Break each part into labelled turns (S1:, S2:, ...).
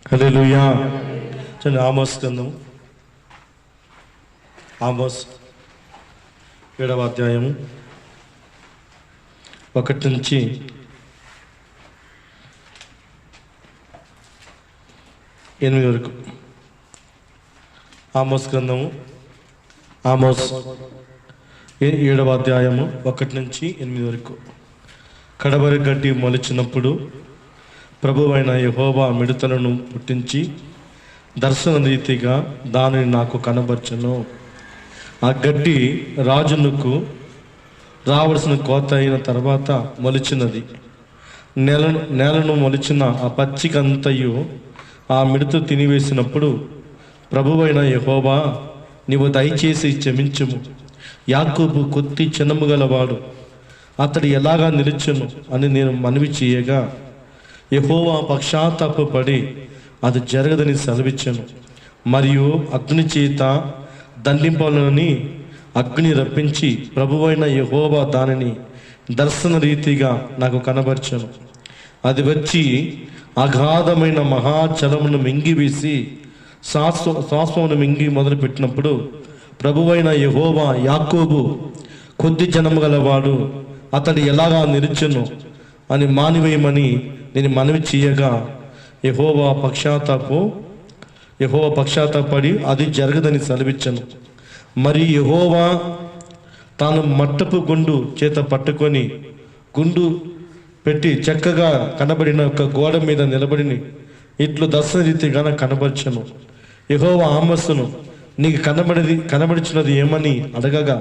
S1: హల్లెలూయా. చూడండి ఆమోస్ గ్రంథం, ఆమోస్ 7వ అధ్యాయము 1 నుంచి 8 వరకు. ఆమోస్ గ్రంథము, ఆమోస్ 7వ అధ్యాయము 1 నుంచి 8 వరకు. కడవరి గడ్డి మొలిచినప్పుడు ప్రభువైన యెహోవా మిడతలను పుట్టించి దర్శన రీతిగా దానిని నాకు కనబర్చెను. ఆ గడ్డి రాజునకు రావలసిన కోత అయిన తర్వాత మొలిచినది. నేలను మొలిచిన ఆ పచ్చికంతయు ఆ మిడత తినివేసినప్పుడు ప్రభువైన యెహోవా, నీవు దయచేసి క్షమించుము, యాకోబు కొద్ది చిన్నము గలవాడు, అతడు ఎలాగా నిలుచును అని నేను మనవి చేయగా యెహోవా పశ్చాత్తాపపడి అది జరగదని సెలవిచ్చాను. మరియు అగ్ని చేత దండింపాలని అగ్ని రప్పించి ప్రభువైన యెహోవా దానిని దర్శన రీతిగా నాకు కనబర్చాను. అది వచ్చి అగాధమైన మహాచలమును మింగివేసి శ్వాసమును మింగి మొదలుపెట్టినప్పుడు ప్రభువైన యెహోవా, యాకోబు కొద్ది జనము గలవాడు, అతడు ఎలాగా నిలుచును అని మానివేయమని నేను మనవి చేయగా యెహోవా పశ్చాత్తాపడి అది జరగదని సెలవిచ్చాను. మరి యెహోవా తాను మట్టపు గుండు చేత పట్టుకొని గుండు పెట్టి చక్కగా కనబడిన ఒక గోడ మీద నిలబడిని ఇట్లు దర్శన రీతిగా కనబర్చను. యెహోవా ఆమోసును, నీకు కనబడిచినది ఏమని అడగగా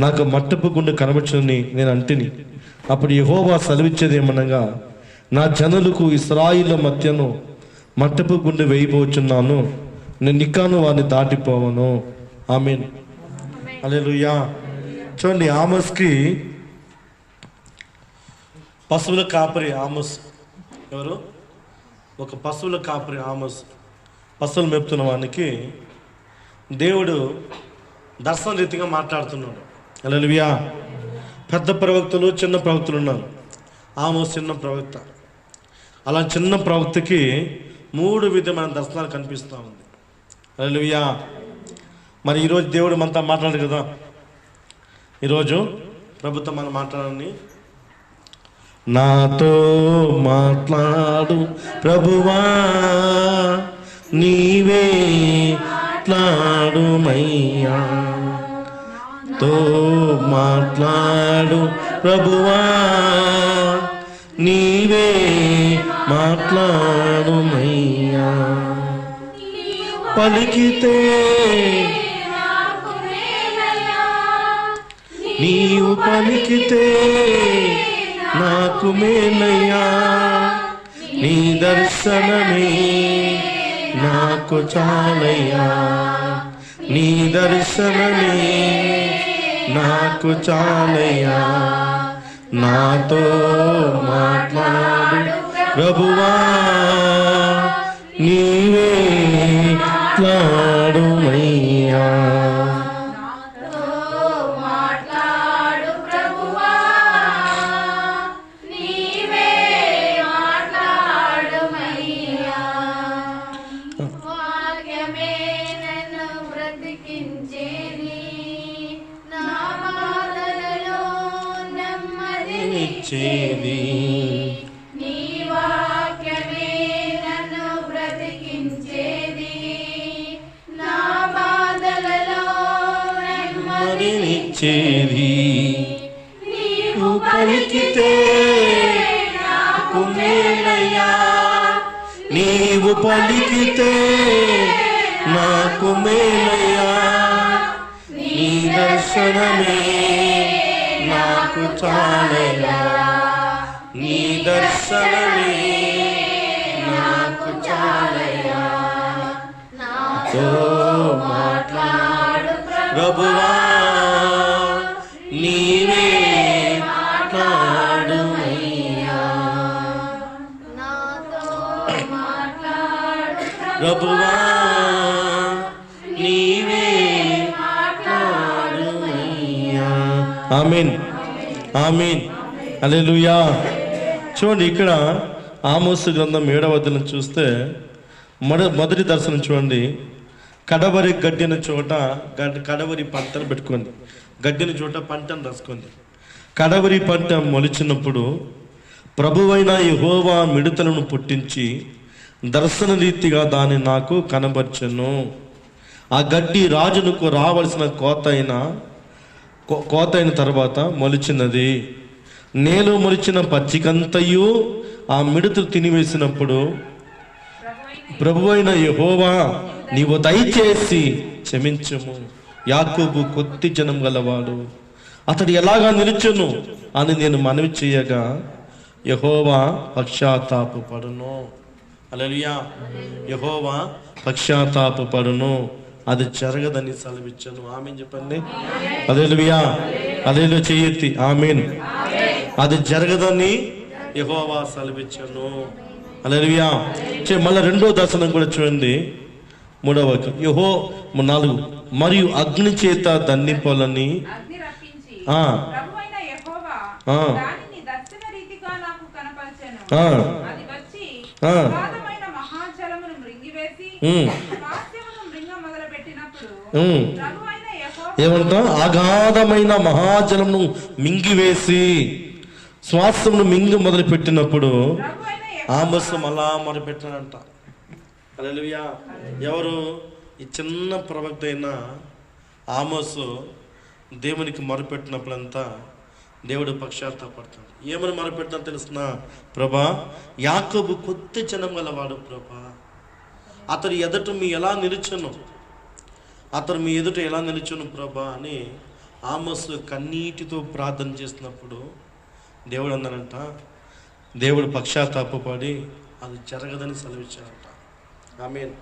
S1: నాకు మట్టపు గుండు కనబడుచునని నేను అంటిని. అప్పుడు యెహోవా సెలవిచ్చేది ఏమనగా, నా జనులకు ఇశ్రాయేలు మధ్యను మట్టపు గుండు వేయబోచున్నాను, నేను నిక్కాను వారిని దాటిపోవను. ఆమేన్. హల్లెలూయా. చూడండి, ఆమోస్కి పశువుల కాపరి ఆమోస్. ఎవరు? ఒక పశువుల కాపరి ఆమోస్. పశువులు మేపుతున్న వానికి దేవుడు దర్శన రీతిగా మాట్లాడుతున్నాడు. హల్లెలూయా. పెద్ద ప్రవక్తలు, చిన్న ప్రవక్తలు ఉన్నారు. ఆమోస్ చిన్న ప్రవక్త. అలా చిన్న ప్రవక్తకి 3 విధమైన దర్శనాలు కనిపిస్తూ ఉంది. హల్లెలూయా. మరి ఈరోజు దేవుడు మనతో మాట్లాడు కదా. ఈరోజు ప్రభుత్వం మనం మాట్లాడాలని, నాతో మాట్లాడు ప్రభువా, నీవే మాట్లాడుమయ్యా, తో మాట్లాడు ప్రభువా, నీవే మాట్లాడుమయ్యా, పలికితే నీవు పలికితే నాకు మేలయ్యా, నీ దర్శనమే నాకు చాలయ్యా, నీ దర్శనమే నాకు చాలయ్యా, నాతో మాట్లాడు ప్రభువా, నీవే మాట్లాడుమయ్యా.
S2: నీ వాక్యమే నన్ను బ్రతికించేది, నా బాధలలో నెమ్మదినిచ్చేది, నీవు పలికితే నాకు మేలయ్యా,
S1: నీవు పలికితే నాకు మేలయ్యా, నీ దర్శనమే నాకు చాలయ్యా, నీ దర్శనమే నాకు చాలయ్యా, నాతో మాట్లాడు ప్రభువా, నీవే మాట్లాడుమయ్యా,
S2: నాతో మాట్లాడు
S1: ప్రభువా, నీవే
S2: మాట్లాడుమయ్యా.
S1: ఆమేన్, ఆమేన్. హల్లెలూయా. చూడండి, ఇక్కడ ఆమోసు గ్రంథం 7వ అధ్యాయం చూస్తే మొదటి దర్శనం చూడండి. కడవరి గడ్డిన చోట కడవరి పంటను పెట్టుకోండి. గడ్డిన చోట పంటను రాసుకోండి. కడవరి పంట మొలిచినప్పుడు ప్రభువైన యెహోవా మిడతలను పుట్టించి దర్శన రీతిగా దాన్ని నాకు కనబర్చెను. ఆ గడ్డి రాజునకు రావలసిన కోత అయిన తర్వాత మొలిచినది. నేలు మొలిచిన పచ్చికంతయు ఆ మిడతలు తినివేసినప్పుడు ప్రభువైన యెహోవా నీవు దయచేసి క్షమించుము, యాకోబు కొద్ది జనం గలవాడు, అతడు ఎలాగా నిలుచును అని నేను మనవి చేయగా యెహోవా పశ్చాత్తాపపడును. హల్లెలూయా. యెహోవా పశ్చాత్తాపపడును, అది జరగదని సెలవిచ్చాను. ఆమేన్ చెప్పండి. హల్లెలూయా. హల్లెలూయా చెయ్యెత్తి ఆమేన్. అది జరగదని యెహోవా సెలవిచ్చాను. హల్లెలూయా. మళ్ళీ రెండో దర్శనం కూడా చూడండి. 3వ వాక్యం 4 మరియు అగ్ని చేత దండింపాలని ఏమంటా అగాధమైన మహాజలమును మింగివేసి శ్వాసమును మింగి మొదలు పెట్టినప్పుడు ఆమోసు అలా మొదలుపెట్టాడంట. హల్లెలూయా. ఎవరు? ఈ చిన్న ప్రవక్త అయిన ఆమోసు దేవునికి మొరపెట్టినప్పుడంతా దేవుడు పశ్చాత్తాపడతాడు. ఏమని మొరపెట్టినా తెలుసిన? ప్రభా, యాకోబు కొద్ది జనం గలవాడు ప్రభా, అతడు ఎదుట మీ ఎలా నిలుచును, అతడు మీ ఎదుట ఎలా నిలుచును ప్రభా అని ఆమోసు కన్నీటితో ప్రార్థన చేసినప్పుడు దేవుడు అన్నాడంట, దేవుడు పశ్చాత్తాపడి అది జరగదని సెలవిచ్చాడంట. ఆమేన్.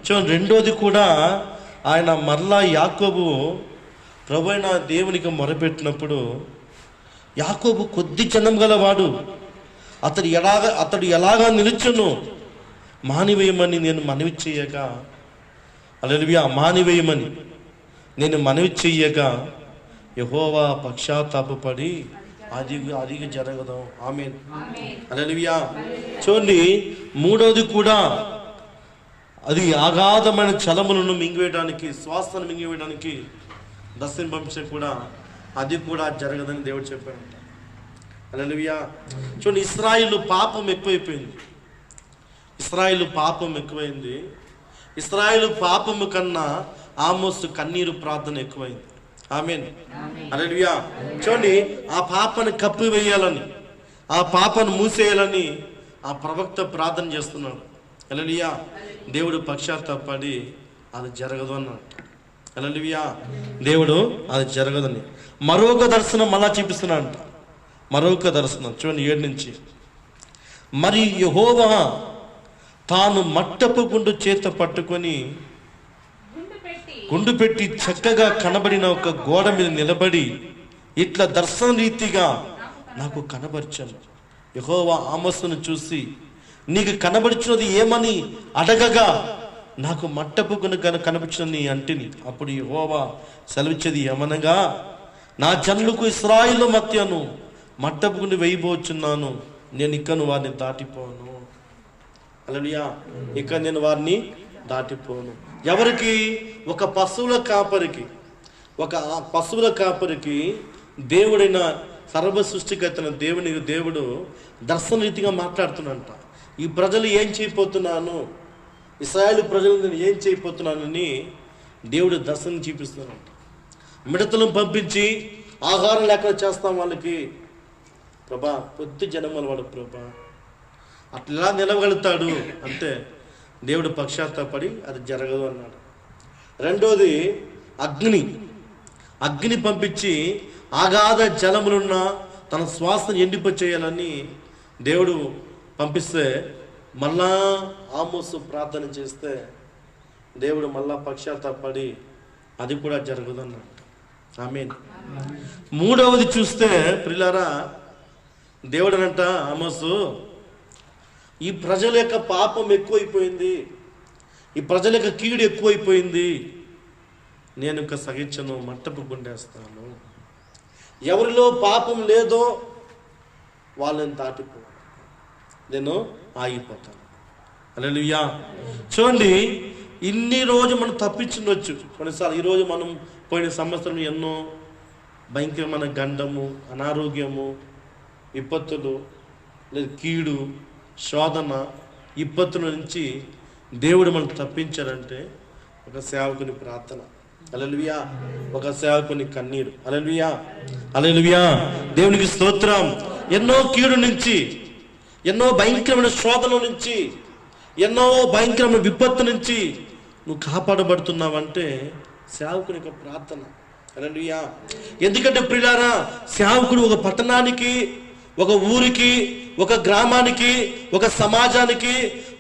S1: చూడండి, రెండోది కూడా ఆయన మరలా యాకోబు ప్రభు అయిన దేవునికి మొరపెట్టినప్పుడు యాకోబు కొద్ది జనం గలవాడు, అతడు ఎలాగా నిలుచును మానివేయమని నేను మనవి చెయ్యగా, హల్లెలూయా, మానివేయమని నేను మనవి చెయ్యగా యెహోవా పశ్చాత్తాపడి అది జరగదు. ఆమేన్. హల్లెలూయా. చూడండి, మూడోది కూడా అది అగాధమైన చలములను మింగివేయడానికి, శ్వాసను మింగివేయడానికి దర్శనం పంపించడం కూడా అది కూడా జరగదని దేవుడు చెప్పాడంట. హల్లెలూయా. చూడండి, ఇశ్రాయేలు పాపం ఎక్కువైపోయింది. ఇశ్రాయేలు పాపము కన్నా ఆమోసు కన్నీరు ప్రార్థన ఎక్కువైంది. ఆమేన్. హల్లెలూయా. చూడండి, ఆ పాపను కప్పివేయాలని, ఆ పాపను మూసేయాలని ఆ ప్రవక్త ప్రార్థన చేస్తున్నాడు. హల్లెలూయా. దేవుడు పశ్చాత్తాపడి అది జరగదు అన్నాడు. హల్లెలూయా. దేవుడు అది జరగదని మరొక దర్శనం మళ్ళా చూపిస్తున్నాడంట. మరొక దర్శనం చూడండి 7 నుంచి. మరి యెహోవా తాను మట్టపు గుండు చేత పట్టుకొని గుండు పెట్టి చక్కగా కనబడిన ఒక గోడ మీద నిలబడి ఇట్లా దర్శన రీతిగా నాకు కనబరిచాను. యెహోవా ఆమోసును చూసి నీకు కనబడిచినది ఏమని అడగగా నాకు మట్టపు గుండు కనబడిచిన నీ అంటిని. అప్పుడు యెహోవా సెలవిచ్చేది ఏమనగా, నా జనులకు ఇశ్రాయేలు మధ్యను మట్టపు గుండు వేయబోచున్నాను, నేను ఇకను వారిని దాటిపోను. హల్లెలూయా. ఇక నేను వారిని దాటిపోను. ఎవరికి? ఒక పశువుల కాపరికి దేవుడైన సర్వ సృష్టికర్తన దేవుడు దర్శన రీతిగా మాట్లాడుతున్నంట. ఈ ప్రజలు ఏం చేయబోతున్నాను, ఇశ్రాయేలు ప్రజలు నేను ఏం చేయబోతున్నానని దేవుడు దర్శనం చూపిస్తున్నాడంట. మిడతలను పంపించి ఆహారం లేకుండా చేస్తాం వాళ్ళకి. ప్రభా, కొద్ది జనం వాడు ప్రభా, అట్లా నిలవగలుగుతాడు అంటే దేవుడు పశ్చాత్తాపడి అది జరగదు అన్నాడు. రెండోది అగ్ని పంపించి అగాధ జలములున్న తన శ్వాసను ఎండిపోచేయాలని దేవుడు పంపిస్తే మళ్ళా ఆమోసు ప్రార్థన చేస్తే దేవుడు మళ్ళా పశ్చాత్తాపడి అది కూడా జరగదు అన్నాడు. ఆమేన్. మూడవది చూస్తే ప్రియులారా, దేవుడు అనంట, ఆమోసు, ఈ ప్రజల యొక్క పాపం ఎక్కువైపోయింది, ఈ ప్రజల యొక్క కీడు ఎక్కువైపోయింది, నేను ఇంకా సహించను, మట్టపు గుండేస్తాను. ఎవరిలో పాపం లేదో వాళ్ళని దాటిపో, నేను ఆగిపోతాను. హల్లెలూయా. చూడండి, ఇన్ని రోజు మనం తప్పించుండొచ్చు. కొన్నిసార్లు ఈరోజు మనం పోయిన సంవత్సరం ఎన్నో భయంకరమైన గండము, అనారోగ్యము, విపత్తులు, లేదా కీడు, శోధన, విపత్తుల నుంచి దేవుడు మనం తప్పించాడంటే ఒక సేవకుని ప్రార్థన. హల్లెలూయా. ఒక సేవకుని కన్నీరు. హల్లెలూయా. హల్లెలూయా. దేవునికి స్తోత్రం. ఎన్నో కీడు నుంచి, ఎన్నో భయంకరమైన శోధన నుంచి, ఎన్నో భయంకరమైన విపత్తు నుంచి నువ్వు కాపాడబడుతున్నావంటే సేవకుని యొక్క ప్రార్థన. హల్లెలూయా. ఎందుకంటే ప్రియులారా, సేవకుడు ఒక పట్టణానికి, ఒక ఊరికి, ఒక గ్రామానికి, ఒక సమాజానికి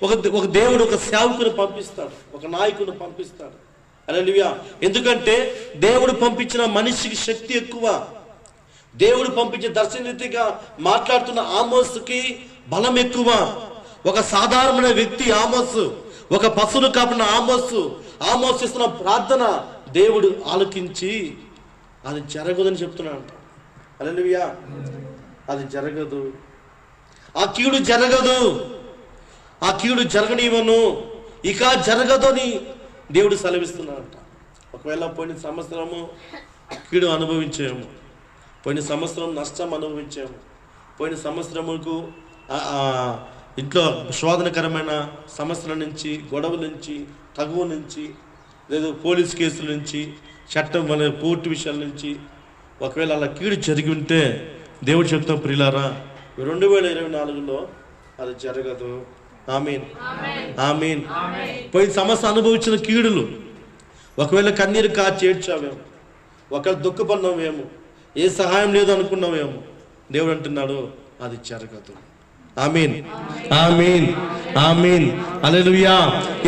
S1: ఒక దేవుడు ఒక సేవకుని పంపిస్తాడు, ఒక నాయకుని పంపిస్తాడు. హల్లెలూయా. ఎందుకంటే దేవుడు పంపించిన మనిషికి శక్తి ఎక్కువ. దేవుడు పంపించే దర్శనరీతిగా మాట్లాడుతున్న ఆమోసుకి బలం ఎక్కువ. ఒక సాధారణ వ్యక్తి ఆమోసు, ఒక పశువులు కాపిన ఆమోసు ఇస్తున్న ప్రార్థన దేవుడు ఆలకించి అది జరగదని చెప్తున్నాడు. హల్లెలూయా. అది జరగదు, ఆ కీడు జరగదు, ఆ కీడు జరగనివ్వను, ఇక జరగదు అని దేవుడు సెలవిస్తున్నాడంట. ఒకవేళ పోయిన సంవత్సరము కీడు అనుభవించాము, పోయిన సంవత్సరం నష్టం అనుభవించాము, పోయిన సంవత్సరముకు ఇంట్లో శోధనకరమైన సమస్యల నుంచి, గొడవల నుంచి, తగువ నుంచి, లేదు పోలీస్ కేసుల నుంచి, చట్టం వల్ల కోర్టు విషయాల నుంచి ఒకవేళ అలా కీడు జరిగి ఉంటే దేవుడు చెప్తాం, ప్రియులారా 2024లో అది జరగదు. ఆమేన్, ఆమేన్. పోయిన సమస్య అనుభవించిన కీడులు ఒకవేళ కన్నీరు కాచి ఏడ్చావేమో, ఒకవేళ దుఃఖపడినావేమో, ఏ సహాయం లేదు అనుకున్నావేమో, దేవుడు అంటున్నాడు అది జరగదు. ఆమేన్, ఆమేన్, ఆమేన్. హల్లెలూయా.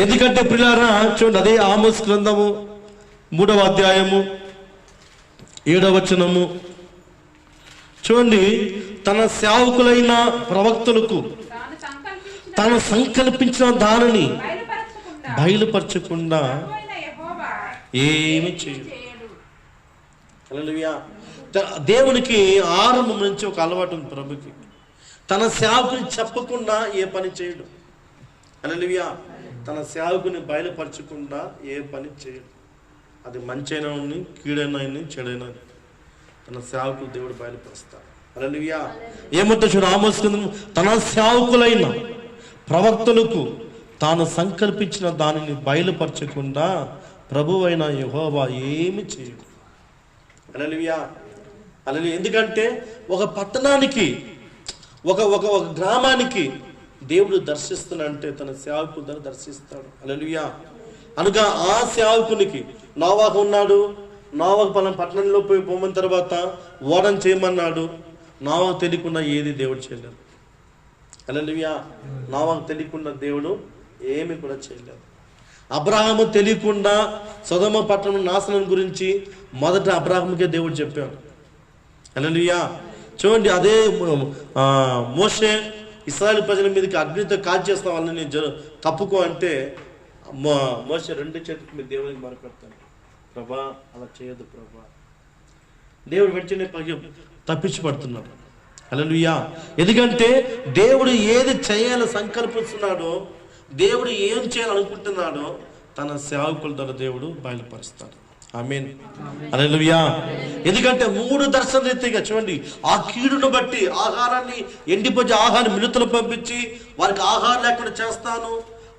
S1: ఎందుకంటే ప్రియులారా చూడండి, అదే ఆమోస్ గ్రంథము 3వ అధ్యాయము 7వ వచనము చూడండి. తన సేవకులైన ప్రవక్తలకు తాను సంకల్పించిన దానిని బయలుపరచకుండా ఏమి చేయడు. హల్లెలూయా. దేవునికి ఆరంభం నుంచి ఒక అలవాటు ఉంది ప్రభుకి, తన సేవకుని చెప్పకుండా ఏ పని చేయడు. హల్లెలూయా. తన సేవకుని బయలుపరచకుండా ఏ పని చేయడు. అది మంచైనా ఉంది, కీడైనా చెడైనా తన సేవకులు దేవుడు బయలుపరుస్తాడు. హల్లెలూయా. ఏమంటే చూడు, ఆమోస్ గ్రంథం తన సేవకులైన ప్రవక్తలకు తాను సంకల్పించిన దానిని బయలుపరచకుండా ప్రభువైన యెహోవా ఏమి చేయడు. హల్లెలూయా. హల్లెలూయా. ఎందుకంటే ఒక పట్టణానికి, ఒక ఒక ఒక గ్రామానికి దేవుడు దర్శిస్తానంటే తన సేవకుడు దర్శిస్తాడు. హల్లెలూయా. అనగా ఆ సేవకునికి నోవాహు ఉన్నాడు, నోవాహు పలానా పట్టణంలో పోయిన తర్వాత ఓడను చేయమన్నాడు. నోవాహు తెలియకుండా ఏది దేవుడు చేయలేదు. హల్లెలూయా. నోవాహు తెలియకుండా దేవుడు ఏమి కూడా చేయలేదు. అబ్రాహాము తెలియకుండా సొదొమ పట్టణం నాశనం గురించి మొదట అబ్రాహాముకే దేవుడు చెప్పాడు. హల్లెలూయా. చూడండి, అదే మోషే ఇశ్రాయేలు ప్రజల మీదకి అగ్నితో కాల్చేసిన వాళ్ళని తప్పుకో అంటే మోషే 2 చేతుల మీద దేవునికి మొరపెడతాడు, ప్రభా అలా చేయదు ప్రభా. దేవుడు వెంటనే తప్పించబడుతున్నాడు. హల్లెలూయా. ఎందుకంటే దేవుడు ఏది చేయాలని సంకల్పిస్తున్నాడో, దేవుడు ఏం చేయాలనుకుంటున్నాడో తన సేవకుల ద్వారా దేవుడు బయలుపరుస్తాడు. ఆమేన్, హల్లెలూయా. ఎందుకంటే 3 దర్శన రీతిగా చూడండి, ఆ కీడును బట్టి ఆహారాన్ని ఎండిపోయి ఆహారం మిలుతలు పంపించి వారికి ఆహారం లేకుండా చేస్తాను,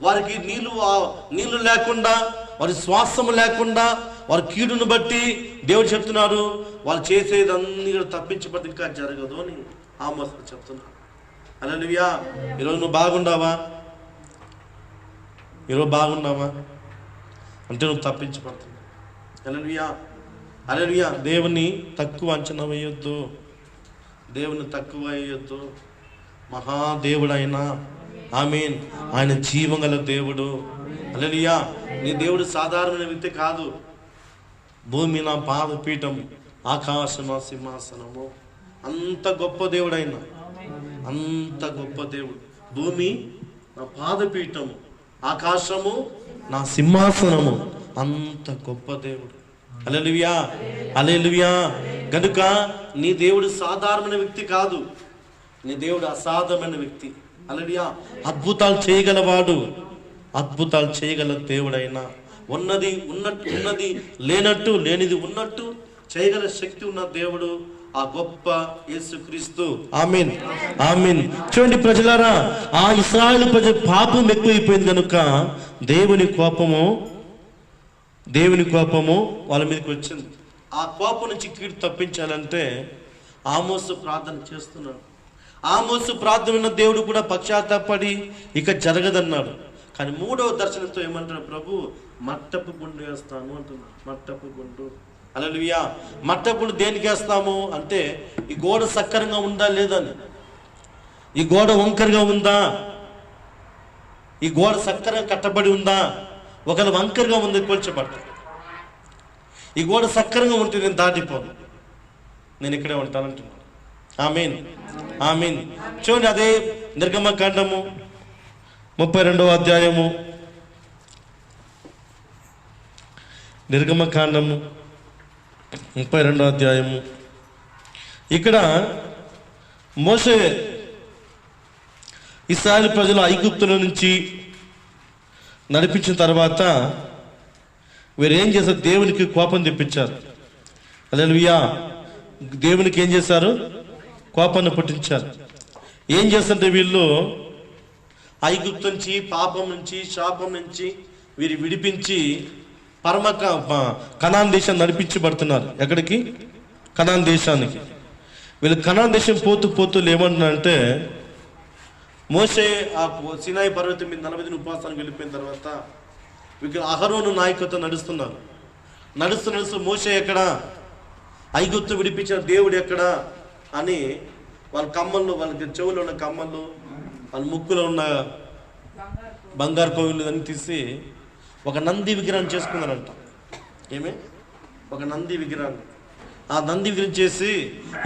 S1: వారికి నీళ్లు లేకుండా, వారి శ్వాసము లేకుండా, వారి కీడును బట్టి దేవుడు చెప్తున్నాడు వాళ్ళు చేసేదన్నీ తప్పించబడి ఇంకా జరగదు అని ఆమోస్ చెప్తున్నాడు. హల్లెలూయా. ఈరోజు నువ్వు బాగుండావా? ఈరోజు బాగున్నావా అంటే నువ్వు తప్పించబడుతున్నావు. హల్లెలూయా. హల్లెలూయా. దేవుని తక్కువ అంచనా వేయొద్దు, దేవుని తక్కువ వేయొద్దు. మహాదేవుడైనా ఆమేన్, ఆయన జీవగల దేవుడు. హల్లెలూయా. నీ దేవుడు సాధారణమైన వ్యక్తి కాదు. భూమి నా పాదపీఠం, ఆకాశం నా సింహాసనము. అంత గొప్ప దేవుడైనా, అంత గొప్ప దేవుడు. భూమి నా పాదపీఠము, ఆకాశము నా సింహాసనము. అంత గొప్ప దేవుడు. హల్లెలూయా. హల్లెలూయా. గనుక నీ దేవుడు సాధారణమైన వ్యక్తి కాదు, నీ దేవుడు అసాధారణమైన వ్యక్తి. హల్లెలూయా. అద్భుతాలు చేయగలవాడు, అద్భుతాలు చేయగల దేవుడైనా, ఉన్నది ఉన్నట్టు, ఉన్నది లేనట్టు, లేనిది ఉన్నట్టు చేయగల శక్తి ఉన్న దేవుడు ఆ గొప్ప యేసుక్రీస్తు. ఆమేన్, ఆమేన్. చూడండి ప్రజలారా, ఆ ఇశ్రాయేలు ప్రజల పాపం ఎక్కువైపోయింది కనుక దేవుని కోపము వాళ్ళ మీదకి వచ్చింది. ఆ కోపం నుంచి కీడు తప్పించాలంటే ఆమోసు ప్రార్థన చేస్తున్నాడు. ఆమోసు ప్రార్థన ఉన్న దేవుడు కూడా పశ్చాత్తాపడి ఇక జరగదన్నాడు. కానీ 3వ దర్శనంతో ఏమంటున్నాడు? ప్రభు మట్టపు గుండు వేస్తాను అంటున్నాడు. మట్టపు గుండు. హల్లెలూయా. మట్టపు గుండు దేనికి వేస్తాము అంటే ఈ గోడ సక్కరంగా ఉందా లేదని, ఈ గోడ వంకరగా ఉందా, ఈ గోడ సక్కరంగా కట్టబడి ఉందా, ఒకవేళ వంకరగా ఉంది కూల్చబడ్డా. ఈ గోడ సక్కరంగా ఉంటే నేను దాటిపోను, నేను ఇక్కడే ఉంటానంటున్నాను. ఆమేన్, ఆమేన్. చూడండి, అదే నిర్గమకాండము 32వ అధ్యాయము, నిర్గమకాండము 32వ అధ్యాయము. ఇక్కడ మోషే ఇశ్రాయేలు ప్రజలు ఐగుప్తుల నుంచి నడిపించిన తర్వాత వీరు ఏం చేశారు? దేవునికి కోపం తెప్పించారు. హల్లెలూయా. దేవునికి ఏం చేశారు? కోపాన్ని పుట్టించారు. ఏం చేస్తుంటే వీళ్ళు ఐగుప్తు నుంచి, పాపం నుంచి, శాపం నుంచి వీరు విడిపించి కనాన్ దేశాన్ని నడిపించబడుతున్నారు. ఎక్కడికి? కనాన్ దేశానికి. వీళ్ళు కనాన్ దేశం పోతూ పోతూ ఏమంటున్నారంటే, మోషే ఆ సినాయి పర్వతం మీద 40 దిన ఉపవాసానికి వెళ్ళిపోయిన తర్వాత వీళ్ళు అహరోను నాయకత్వం నడుస్తున్నారు. నడుస్తూ మోషే ఎక్కడ, ఐగుప్తు విడిపించిన దేవుడు ఎక్కడ అని వాళ్ళ కమ్మల్లో, వాళ్ళకి చెవులో ఉన్న కమ్మల్లో, వాళ్ళ ముక్కులో ఉన్న బంగారు కోవిళ్ళు అని తీసి ఒక నంది విగ్రహం చేసుకున్నారంట. ఏమే? ఒక నంది విగ్రహాన్ని. ఆ నంది విగ్రహం చేసి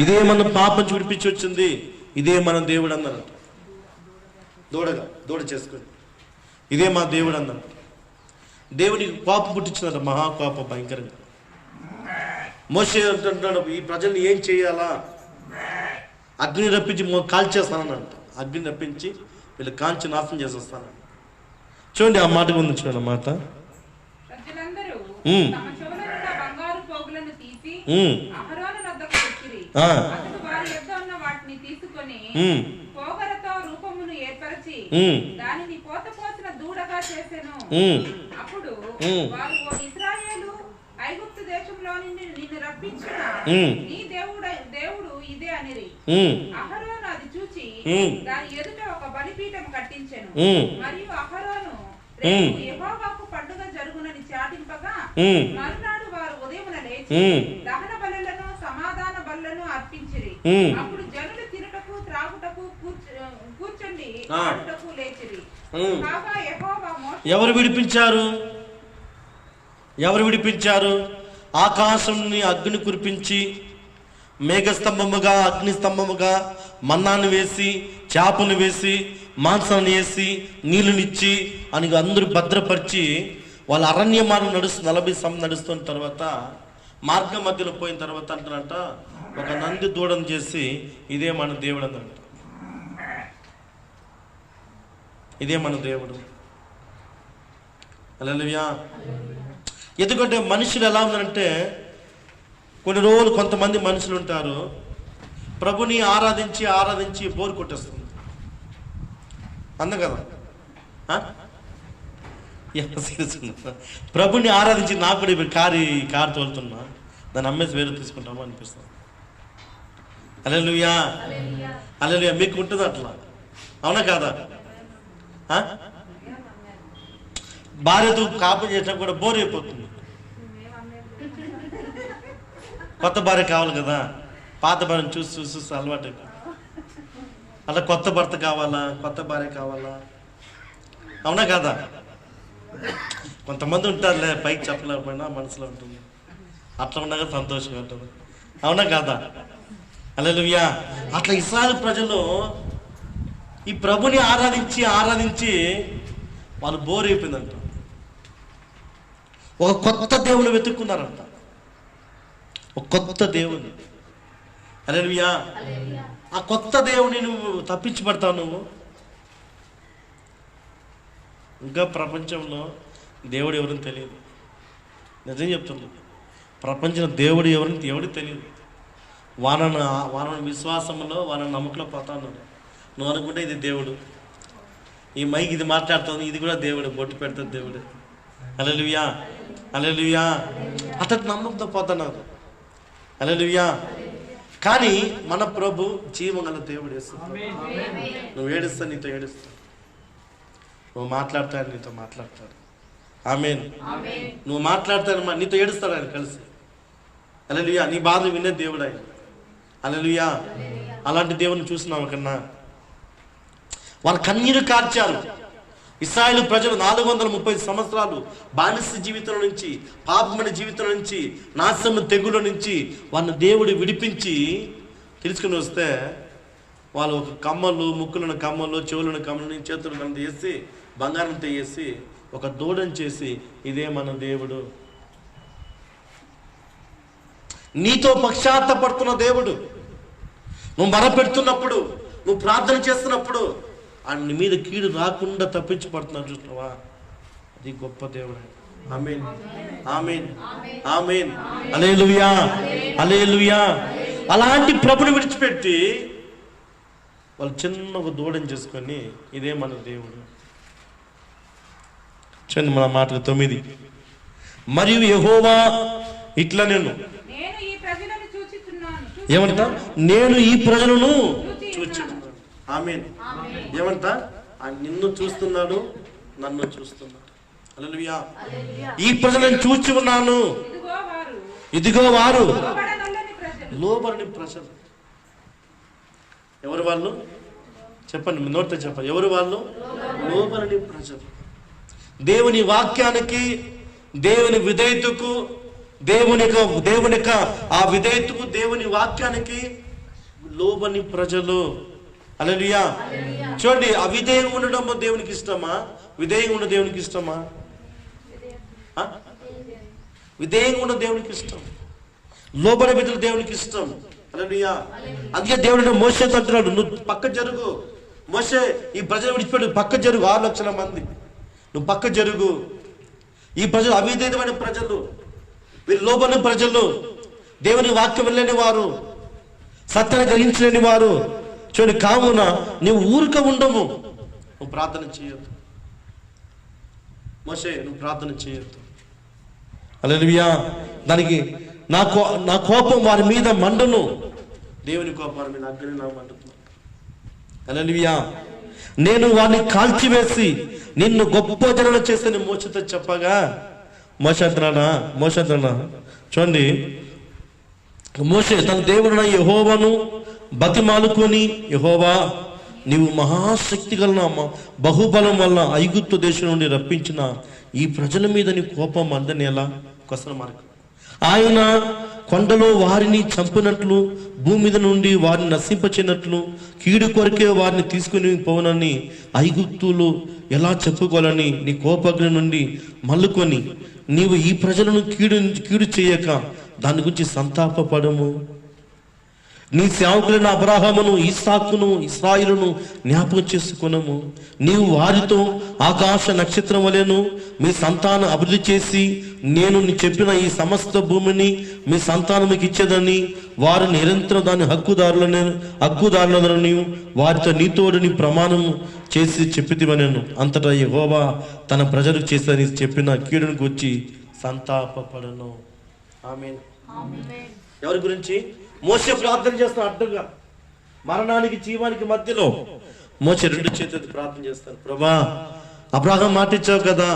S1: ఇదే మన పాపం విడిపించి వచ్చింది, ఇదే మన దేవుడు అన్నారంట. దూడ చేసుకొని ఇదే మా దేవుడు అన్నారు. దేవునికి కోపం పుట్టించినారు, మహాకోపం భయంకరంగా. మోషే అంటున్నాడు, ఈ ప్రజల్ని ఏం చేయాలా? అగ్ని రప్పించి కాల్చేస్తానంట. అగ్ని రప్పించి వీళ్ళు కాల్చి నాశనం చేసేస్తాను. చూడండి, ఆ మాట ఉంది. చూడండి మాట.
S2: ప్రజలందరూ తమ చెవులనున్న బంగారు పోగులను తీసి అహరోను వద్దకు వచ్చిరి. అతడు వారి యొద్ద ఉన్న వాటిని తీసుకొని పోగలతో రూపమును ఏర్పరచి దానిని పోతపోసిన దూడగా చేసెను. అప్పుడు వారు, ఓ ఇశ్రాయేలు, ఐగుప్తు దేశంలో నుండి నిన్ను రప్పించిన నీ దేవుడు ఇదే అనిరి. అహరోను అది చూచి దాని ఎదుట ఒక బలిపీఠం కట్టించెను. మరియు అహరోను రేపు యెహోవాకు పండుగ జరుగునని చాటింపగా మరునాడు వారు ఉదయమున లేచి దహన బలులను సమాధాన బలులను అర్పించిరి. అప్పుడు జనులు తినుటకు త్రాగుటకు కూర్చుండి ఆడుటకు లేచిరి. కాగా యెహోవా మోషే. ఎవరు విడిపించారు? ఆకాశంని అగ్ని కురిపించి, మేఘస్తంభముగా, అగ్నిస్తంభముగా, మన్నాను వేసి, చేపను వేసి, మాంసాన్ని వేసి, నీళ్ళనిచ్చి అని అందరూ భద్రపరిచి వాళ్ళ అరణ్య మార్గం 40 సంవత్సరాలు నడుస్తున్న తర్వాత మార్గం మధ్యలో పోయిన తర్వాత అంటారంట, ఒక నంది దూడను చేసి ఇదే మన దేవుడు అన్నమాట. ఇదే మన దేవుడు. హల్లెలూయా. ఎందుకంటే మనుషులు ఎలా ఉన్నారంటే, కొన్ని రోజులు కొంతమంది మనుషులు ఉంటారు, ప్రభుని ఆరాధించి బోరు కొట్టేస్తుంది. అంద కదా? ప్రభుని ఆరాధించి నాకు కూడా కారు తోలుతున్నా, దాన్ని అమ్మేసి వేరే తీసుకుంటాము అనిపిస్తుంది. హల్లెలూయా, హల్లెలూయా. మీకు ఉంటుంది అట్లా, అవునా కాదా? భార్యతో కాపం చేసినా కూడా బోర్ అయిపోతుంది. కొత్త భార్య కావాలి కదా, పాత భార్యను చూసి అలవాటు అయిపోయింది. అలా కొత్త భర్త కావాలా, కొత్త భార్య కావాలా, అవునా కాదా? కొంతమంది ఉంటారులే, పైకి చెప్పలేకపోయినా మనసులో ఉంటుంది. అట్లా ఉండగా సంతోషంగా ఉంటుంది, అవునా కాదా? హల్లెలూయా. అట్లా ఇశ్రాయేలు ప్రజలు ఈ ప్రభుని ఆరాధించి వాళ్ళు బోర్ అయిపోయిందంట. ఒక కొత్త దేవుని వెతుక్కున్నారంట, ఒక కొత్త దేవుని. హల్లెలూయా. ఆ కొత్త దేవుని నువ్వు తప్పించబడతావు. నువ్వు
S1: ఇంకా ప్రపంచంలో దేవుడు ఎవరిని తెలియదు. నిజం చెప్తున్నాను, ప్రపంచంలో దేవుడు ఎవరికి తెలియదు. వాళ్ళ విశ్వాసంలో వాళ్ళ నమ్మకంలో పోతాను. నువ్వు అనుకుంటే ఇది దేవుడు, ఈ మైక్ ఇది మాట్లాడుతుంది, ఇది కూడా దేవుడు, బొట్టు పెడుతుంది దేవుడు. హల్లెలూయా, హల్లెలూయా. అతను నమ్మకంతో పోతున్నారు. హల్లెలూయా. కానీ మన ప్రభు జీవగల దేవుడు. నువ్వు ఏడుస్తా, నీతో ఏడుస్తా. నువ్వు మాట్లాడతాడు, నీతో మాట్లాడతాడు. ఆమేన్. నువ్వు మాట్లాడతాడు, నీతో ఏడుస్తాడు ఆయన కలిసి. హల్లెలూయా. నీ బాధ వినే దేవుడు ఆయన. హల్లెలూయా. అలాంటి దేవుని చూసినావు కన్నా. వాళ్ళు కన్నీరు కార్చారు. ఇశ్రాయేలు ప్రజలు 430 సంవత్సరాలు బానిస జీవితం నుంచి, పాపమైన జీవితం నుంచి, నాశనం తెగుల నుంచి వాళ్ళని దేవుడు విడిపించి తెలుసుకుని వస్తే వాళ్ళు ఒక కమ్మలు, ముక్కులను కమ్మలు, చెవులను కమ్మలు, చేతులను వేసి బంగారంతో వేసి ఒక దూడని చేసి, ఇదే మన దేవుడు, నీతో పశ్చాత్తపడుతున్న దేవుడు. నువ్వు మొరపెడుతున్నప్పుడు, నువ్వు ప్రార్థన చేస్తున్నప్పుడు ఆయన మీద కీడు రాకుండా తప్పించి పడుతున్నావు చూస్తున్నావా? అది గొప్ప దేవుడు. ఆమేన్, ఆమేన్, ఆమేన్. హల్లెలూయా, హల్లెలూయా. అలాంటి ప్రభుని విడిచిపెట్టి వాళ్ళు చిన్న ఒక దూడని చేసుకొని, ఇదే మన దేవుడు. చూడండి మన మాట 9. మరియు యెహోవా ఇట్లా ఏమంటా, నేను ఈ ప్రజలను చూచున్నాను. ఆమేన్. ఏమంటా, నిన్ను చూస్తున్నాడు, నన్ను చూస్తున్నాడు. హల్లెలూయా. ఈ ప్రజలను చూచి ఉన్నాను. ఇదిగో వారు లోబడని ప్రజలు. ఎవరు వాళ్ళు? చెప్పండి, మీ నోటితో చెప్పండి. ఎవరు వాళ్ళు? లోబడని ప్రజలు. దేవుని వాక్యానికి, దేవుని విధేయతకు, దేవుని ఆ విధేయతకు, దేవుని వాక్యానికి లోబని ప్రజలు. హల్లెలూయా. చూడండి, అవిధేయంగా ఉండడం దేవునికి ఇష్టమా? విధేయంగా ఉన్న దేవునికి ఇష్టమా? విధేయంగా ఉన్న దేవునికి ఇష్టం. లోబడే బిడ్డలు దేవునికి ఇష్టం. హల్లెలూయా. అందుకే దేవుడు మోషేతో అంటున్నాడు, నువ్వు పక్క జరుగు మోషే, ఈ ప్రజలు విడిచిపెట్టు, పక్క జరుగు. 6 లక్షల మంది నువ్వు పక్క జరుగు. ఈ ప్రజలు అవిధేయమైన ప్రజలు, వీరు లోబడిన ప్రజలు, దేవుని వాక్యం వెళ్ళని వారు, సత్యాన్ని గ్రహించలేని వారు. చూడండి, కావున నువ్వు ఊరిక ఉండము, నువ్వు ప్రార్థన చేయొద్దు. మోషే, నువ్వు ప్రార్థన చేయొద్దు. హల్లెలూయా. దానికి నా కోపం వారి మీద మండును. దేవుని కోపం వారి మీద అగ్ని నా మండుతుంది. హల్లెలూయా. నేను వారిని కాల్చివేసి నిన్ను గొప్ప జనుల చేసి మోసతో చెప్పగా, మోషే అంటున్నాడా? చూడండి, మోషే తన దేవుడైన యెహోవాను బతిమాలుకొని, యెహోవా, నీవు మహాశక్తి గల బహుబలం వల్ల ఐగుప్తు దేశం నుండి రప్పించిన ఈ ప్రజల మీద నీ కోపం అందని ఎలా? Question mark. ఆయన కొండలో వారిని చంపినట్లు, భూమి మీద నుండి వారిని నశింపచేనట్లు, కీడు కొరకే వారిని తీసుకుని పోనని ఐగుప్తులు ఎలా చెప్పుకోవాలని నీ కోపగ్ని నుండి మల్లుకొని, నీవు ఈ ప్రజలను కీడు చేయక దాని గురించి సంతాపపడము. నీ సేవకులైన అబ్రాహామును, ఇస్సాకును, ఇశ్రాయేలును జ్ఞాపకం చేసుకునము. నీవు వారితో ఆకాశ నక్షత్రం వలెను మీ సంతానం అభివృద్ధి చేసి, నేను నీ చెప్పిన ఈ సమస్త భూమిని మీ సంతానముకి ఇచ్చేదని వారు నిరంతరం దాని హక్కుదారులని వారితో నీతోడిని ప్రమాణం చేసి చెప్పితివనెను. అంతటా యెహోవా తన ప్రజలకు చేసి చెప్పిన కీడును గురించి సంతాపపడను. ఆమేన్. ఎవరి గురించి? మోషే ప్రార్థన చేస్తాను. అడ్డుగా మరణానికి జీవానికి మధ్యలో మోషే 2 చేతులతో ప్రార్థన చేస్తాను. ప్రభా, అబ్రాహాం మాట ఇచ్చావు కదా,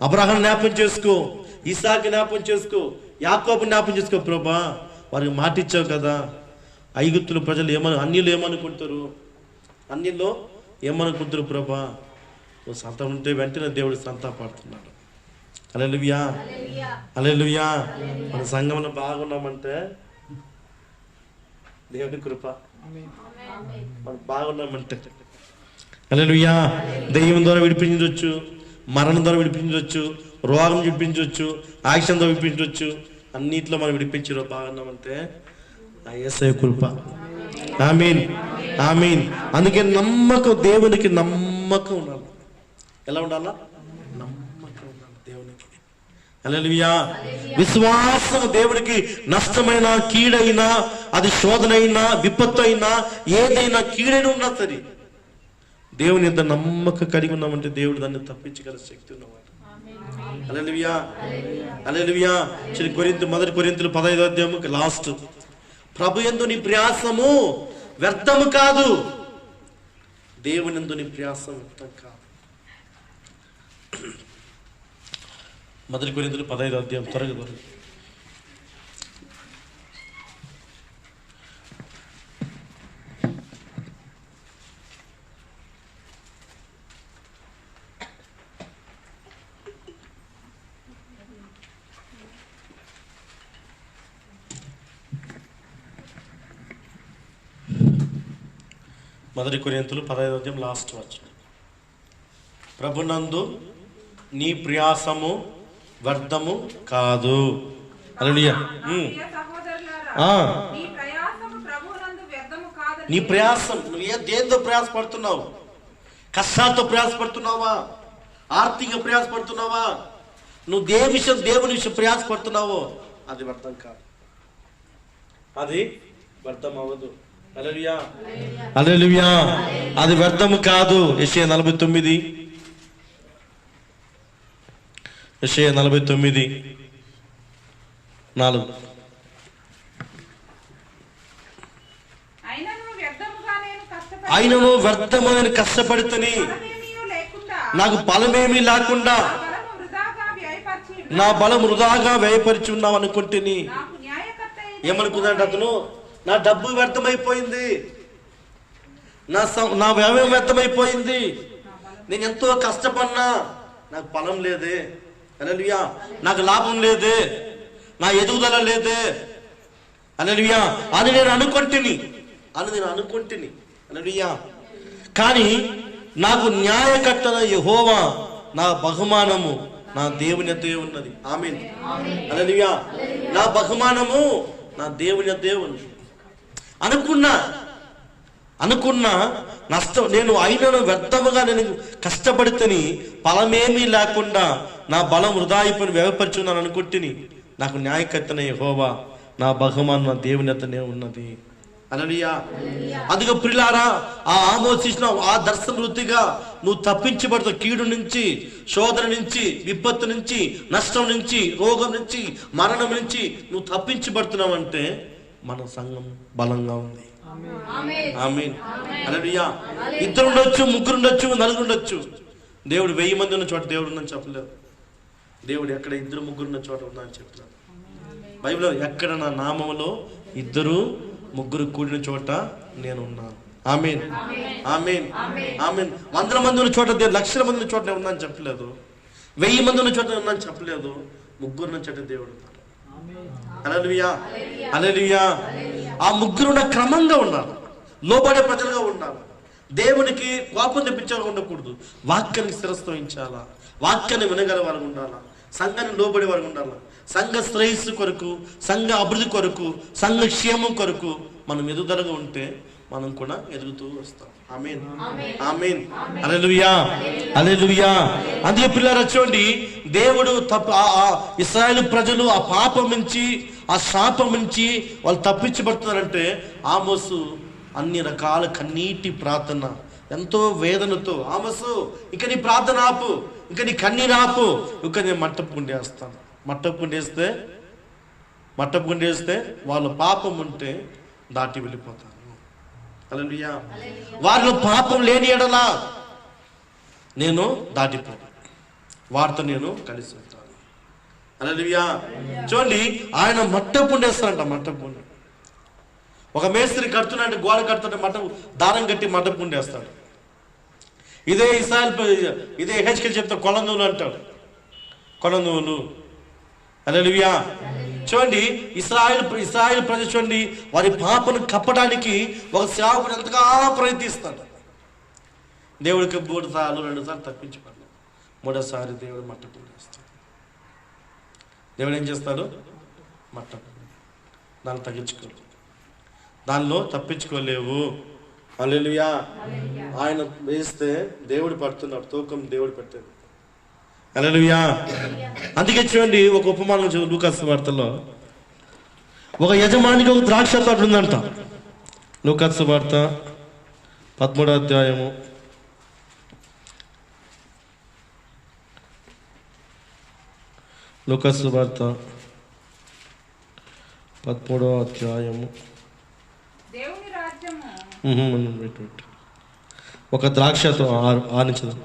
S1: అబ్రాహాం జ్ఞాపం చేసుకో, ఇస్సాకు జ్ఞాపం చేసుకో, యాకోబు జ్ఞాపం చేసుకో. ప్రభా, వారికి మాట ఇచ్చావు కదా. ఐగుప్తుల ప్రజలు అన్యులు ఏమనుకుంటారు? అన్యుల్లో ఏమనుకుంటారు? ప్రభా, నువ్వు సంతాపం ఉంటే వెంటనే దేవుడు సంతాపడుతున్నాడు. హల్లెలూయా, హల్లెలూయా. మన సంఘంలో బాగున్నామంటే దేవుని కృప. మనం బాగున్నామంటే హల్లెలూయా. దెయ్యం ద్వారా విడిపించవచ్చు, మరణం ద్వారా విడిపించవచ్చు, రోగం విడిపించవచ్చు, యాక్షన్ ద్వారా విడిపించవచ్చు. అన్నిట్లో మనం విడిపించారు బాగున్నామంటే ఆ యేసయ్య కృప. ఆమేన్, ఆమేన్. అందుకే నమ్మకం, దేవునికి నమ్మకం ఉండాలి. ఎలా ఉండాలా? నమ్మకం ఉండాలి దేవునికి. హల్లెలూయా. విశ్వాసం దేవుడికి నష్టమైన కీడైనా, అది శోధనైనా, విపత్తు అయినా, ఏదైనా కీడైనా ఉన్నా సరే దేవుని ఎంత నమ్మకం కలిగి ఉన్నామంటే దేవుడు దాన్ని తప్పించగల శక్తి ఉన్నవాడు. హల్లెలూయా. హల్లెలూయా. మొదటి కొరింథీయులు 15వ అధ్యాయం లాస్ట్. ప్రభు యందు నీ ప్రయాసము వ్యర్థము కాదు, దేవుని యందు నీ ప్రయాసం వ్యర్థం కాదు. మొదటి కొరింథీయులు 15వ అధ్యాయం త్వరగా. మొదటి కొరింథీయులు 15వ అధ్యాయం లాస్ట్ వచనం. ప్రభునందు నీ ప్రయాసము వ్యర్థము కాదు. హల్లెలూయా. నీ ప్రయాసం, నువ్వు దేంతో ప్రయాసపడుతున్నావు? కష్టాలతో ప్రయాసపడుతున్నావా? ఆర్థిక ప్రయాసపడుతున్నావా? నువ్వు దేవుని విషయం ప్రయాసపడుతున్నావో అది వ్యర్థం కాదు, అది వ్యర్థం అవ్వదు. హల్లెలూయా. హల్లెలూయా. అది వ్యర్థము కాదు. యెషయా 49 4. ఆయనను వ్యర్థమైన కష్టపడితేని నాకు ఫలమేమీ లేకుండా నా బలం వృధాగా వ్యయపరిచి ఉన్నావు అనుకుంటేని. ఏమనుకుందంటే అతను, నా డబ్బు వ్యర్థమైపోయింది, నా వ్యయం వ్యర్థమైపోయింది, నేను ఎంతో కష్టపడినా నాకు ఫలం లేదే. హల్లెలూయా. నాకు లాభం లేదే, నా ఎదుగుదల లేదే. హల్లెలూయా. అని నేను అనుకుంటుని. హల్లెలూయా. కానీ నాకు న్యాయకర్తన యెహోవా నా బహుమానము నా దేవుని యొద్దే ఉన్నది. ఆమేన్. హల్లెలూయా. నా బహుమానము నా దేవుని యొద్దే ఉన్నది. అనుకున్నా నష్టం, నేను అయినను వ్యర్థముగా నేను కష్టపడితేని ఫలమేమీ లేకుండా నా బలం వృధా అయిపోయి వ్యవపరుచున్నాను అనుకుంటుని. నాకు న్యాయకర్తన యెహోవా నా బహుమానం నా దేవుని యొద్దనే ఉన్నది. హల్లెలూయా. అందుకే ప్రియులారా, ఆ ఆమోసించిన ఆ దర్శన వృత్తిగా నువ్వు తప్పించబడతావు. కీడు నుంచి, శోధన నుంచి, విపత్తు నుంచి, నష్టం నుంచి, రోగం నుంచి, మరణం నుంచి నువ్వు తప్పించబడుతున్నావు అంటే మన సంఘం బలంగా ఉంది. ఆమేన్. హల్లెలూయా. 2 ఉండొచ్చు, 3 ఉండొచ్చు, 4 ఉండొచ్చు. దేవుడు 1000 మంది ఉన్న చోట దేవుడు ఉందని చెప్పలేదు. దేవుడు ఎక్కడ 2, 3 ఉన్న చోట ఉందని చెప్తున్నాడు. బైబిల్లో ఎక్కడ నా నామములో 2, 3 కూడిన చోట నేను ఉన్నాను. ఆమేన్. ఆమేన్. ఆమేన్. 100 మంది ఉన్న చోట, లక్షల మంది ఉన్న చోట నేను ఉన్నాను చెప్పలేదు. 1000 మంది ఉన్న చోట నేను ఉన్నాను చెప్పలేదు. 3 ఉన్న చోట దేవుడు ఉన్నాడు. హల్లెలూయా. హల్లెలూయా. ఆ 3 ఉన్న క్రమంగా ఉండాలి, లోబడే ప్రజలుగా ఉండాలి, దేవునికి కోపం తెప్పించాలి ఉండకూడదు, వాక్యానికి శిరస్సు వహించాలా, వాక్యాన్ని వినగల వారు ఉండాలా, సంఘాన్ని లోబడే వారు ఉండాలా, సంఘ శ్రేయస్సు కొరకు, సంఘ అభివృద్ధి కొరకు, సంఘ క్షేమం కొరకు మనం ఎదుగుదలగా ఉంటే మనం కూడా ఎదుగుతూ వస్తాం. ఆమేన్. ఆమేన్. హల్లెలూయా. హల్లెలూయా. అందుకే పిల్లలు చూడండి, దేవుడు ఇశ్రాయేలు ప్రజలు ఆ పాపం నుంచి, ఆ శాపం నుంచి వాళ్ళు తప్పించబడుతున్నారంటే ఆమోసు అన్ని రకాల కన్నీటి ప్రార్థన, ఎంతో వేదనతో, ఆమోసు ఇక నీ ప్రార్థన ఆపు, ఇక నీ కన్నీరు ఆపు, ఇక నేను మట్టపు గుండేస్తాను. మట్టపు గుండేస్తే వాళ్ళ పాపం ఉంటే దాటి వెళ్ళిపోతారు. హల్లెలూయా. వారిలో పాపం లేని ఎడలా నేను దాటిపోతాను, వారితో నేను కలిసి ఉంటాను. హల్లెలూయా. చూడండి, ఆయన మట్టపు ఉండేస్తారంట. మట్టపు ఒక మేస్త్రి కడుతున్నాడు, గోడ కడుతుంటే దారం కట్టి మట్టపు ఉండేస్తాడు. ఇదే హెచ్కెల్ చెప్తా కొలందువులు అంటాడు. కొలందువులు. హల్లెలూయా. చూడండి, ఇశ్రాయేలు ప్రజలు చూడండి, వారి పాపను కప్పడానికి ఒక సేవకుడు ఎంతగా ప్రయత్నిస్తాడు. దేవుడికి 3 సార్లు 2 సార్లు తప్పించబడలేదు. 3వ సారి దేవుడు మట్టపు వేస్తాడు. దేవుడు ఏం చేస్తాడు? మట్టపు. దాన్ని తగ్గించుకోలేవు, దానిలో తప్పించుకోలేవు. హల్లెలూయా. ఆయన వేస్తే దేవుడు పడుతున్నాడు, తూకం దేవుడు పెట్టాడు. హల్లెలూయా. అందుకే చూడండి, ఒక ఉపమానం చదువు లూకాసు వార్తలో. ఒక యజమానికి ఒక ద్రాక్ష తోట ఉందంట. లూకాసు వార్త 13వ అధ్యాయము. లూకాసు వార్త 13వ అధ్యాయము.
S2: దేవుని రాజ్యము
S1: ఒక ద్రాక్షతో ఆనించదు.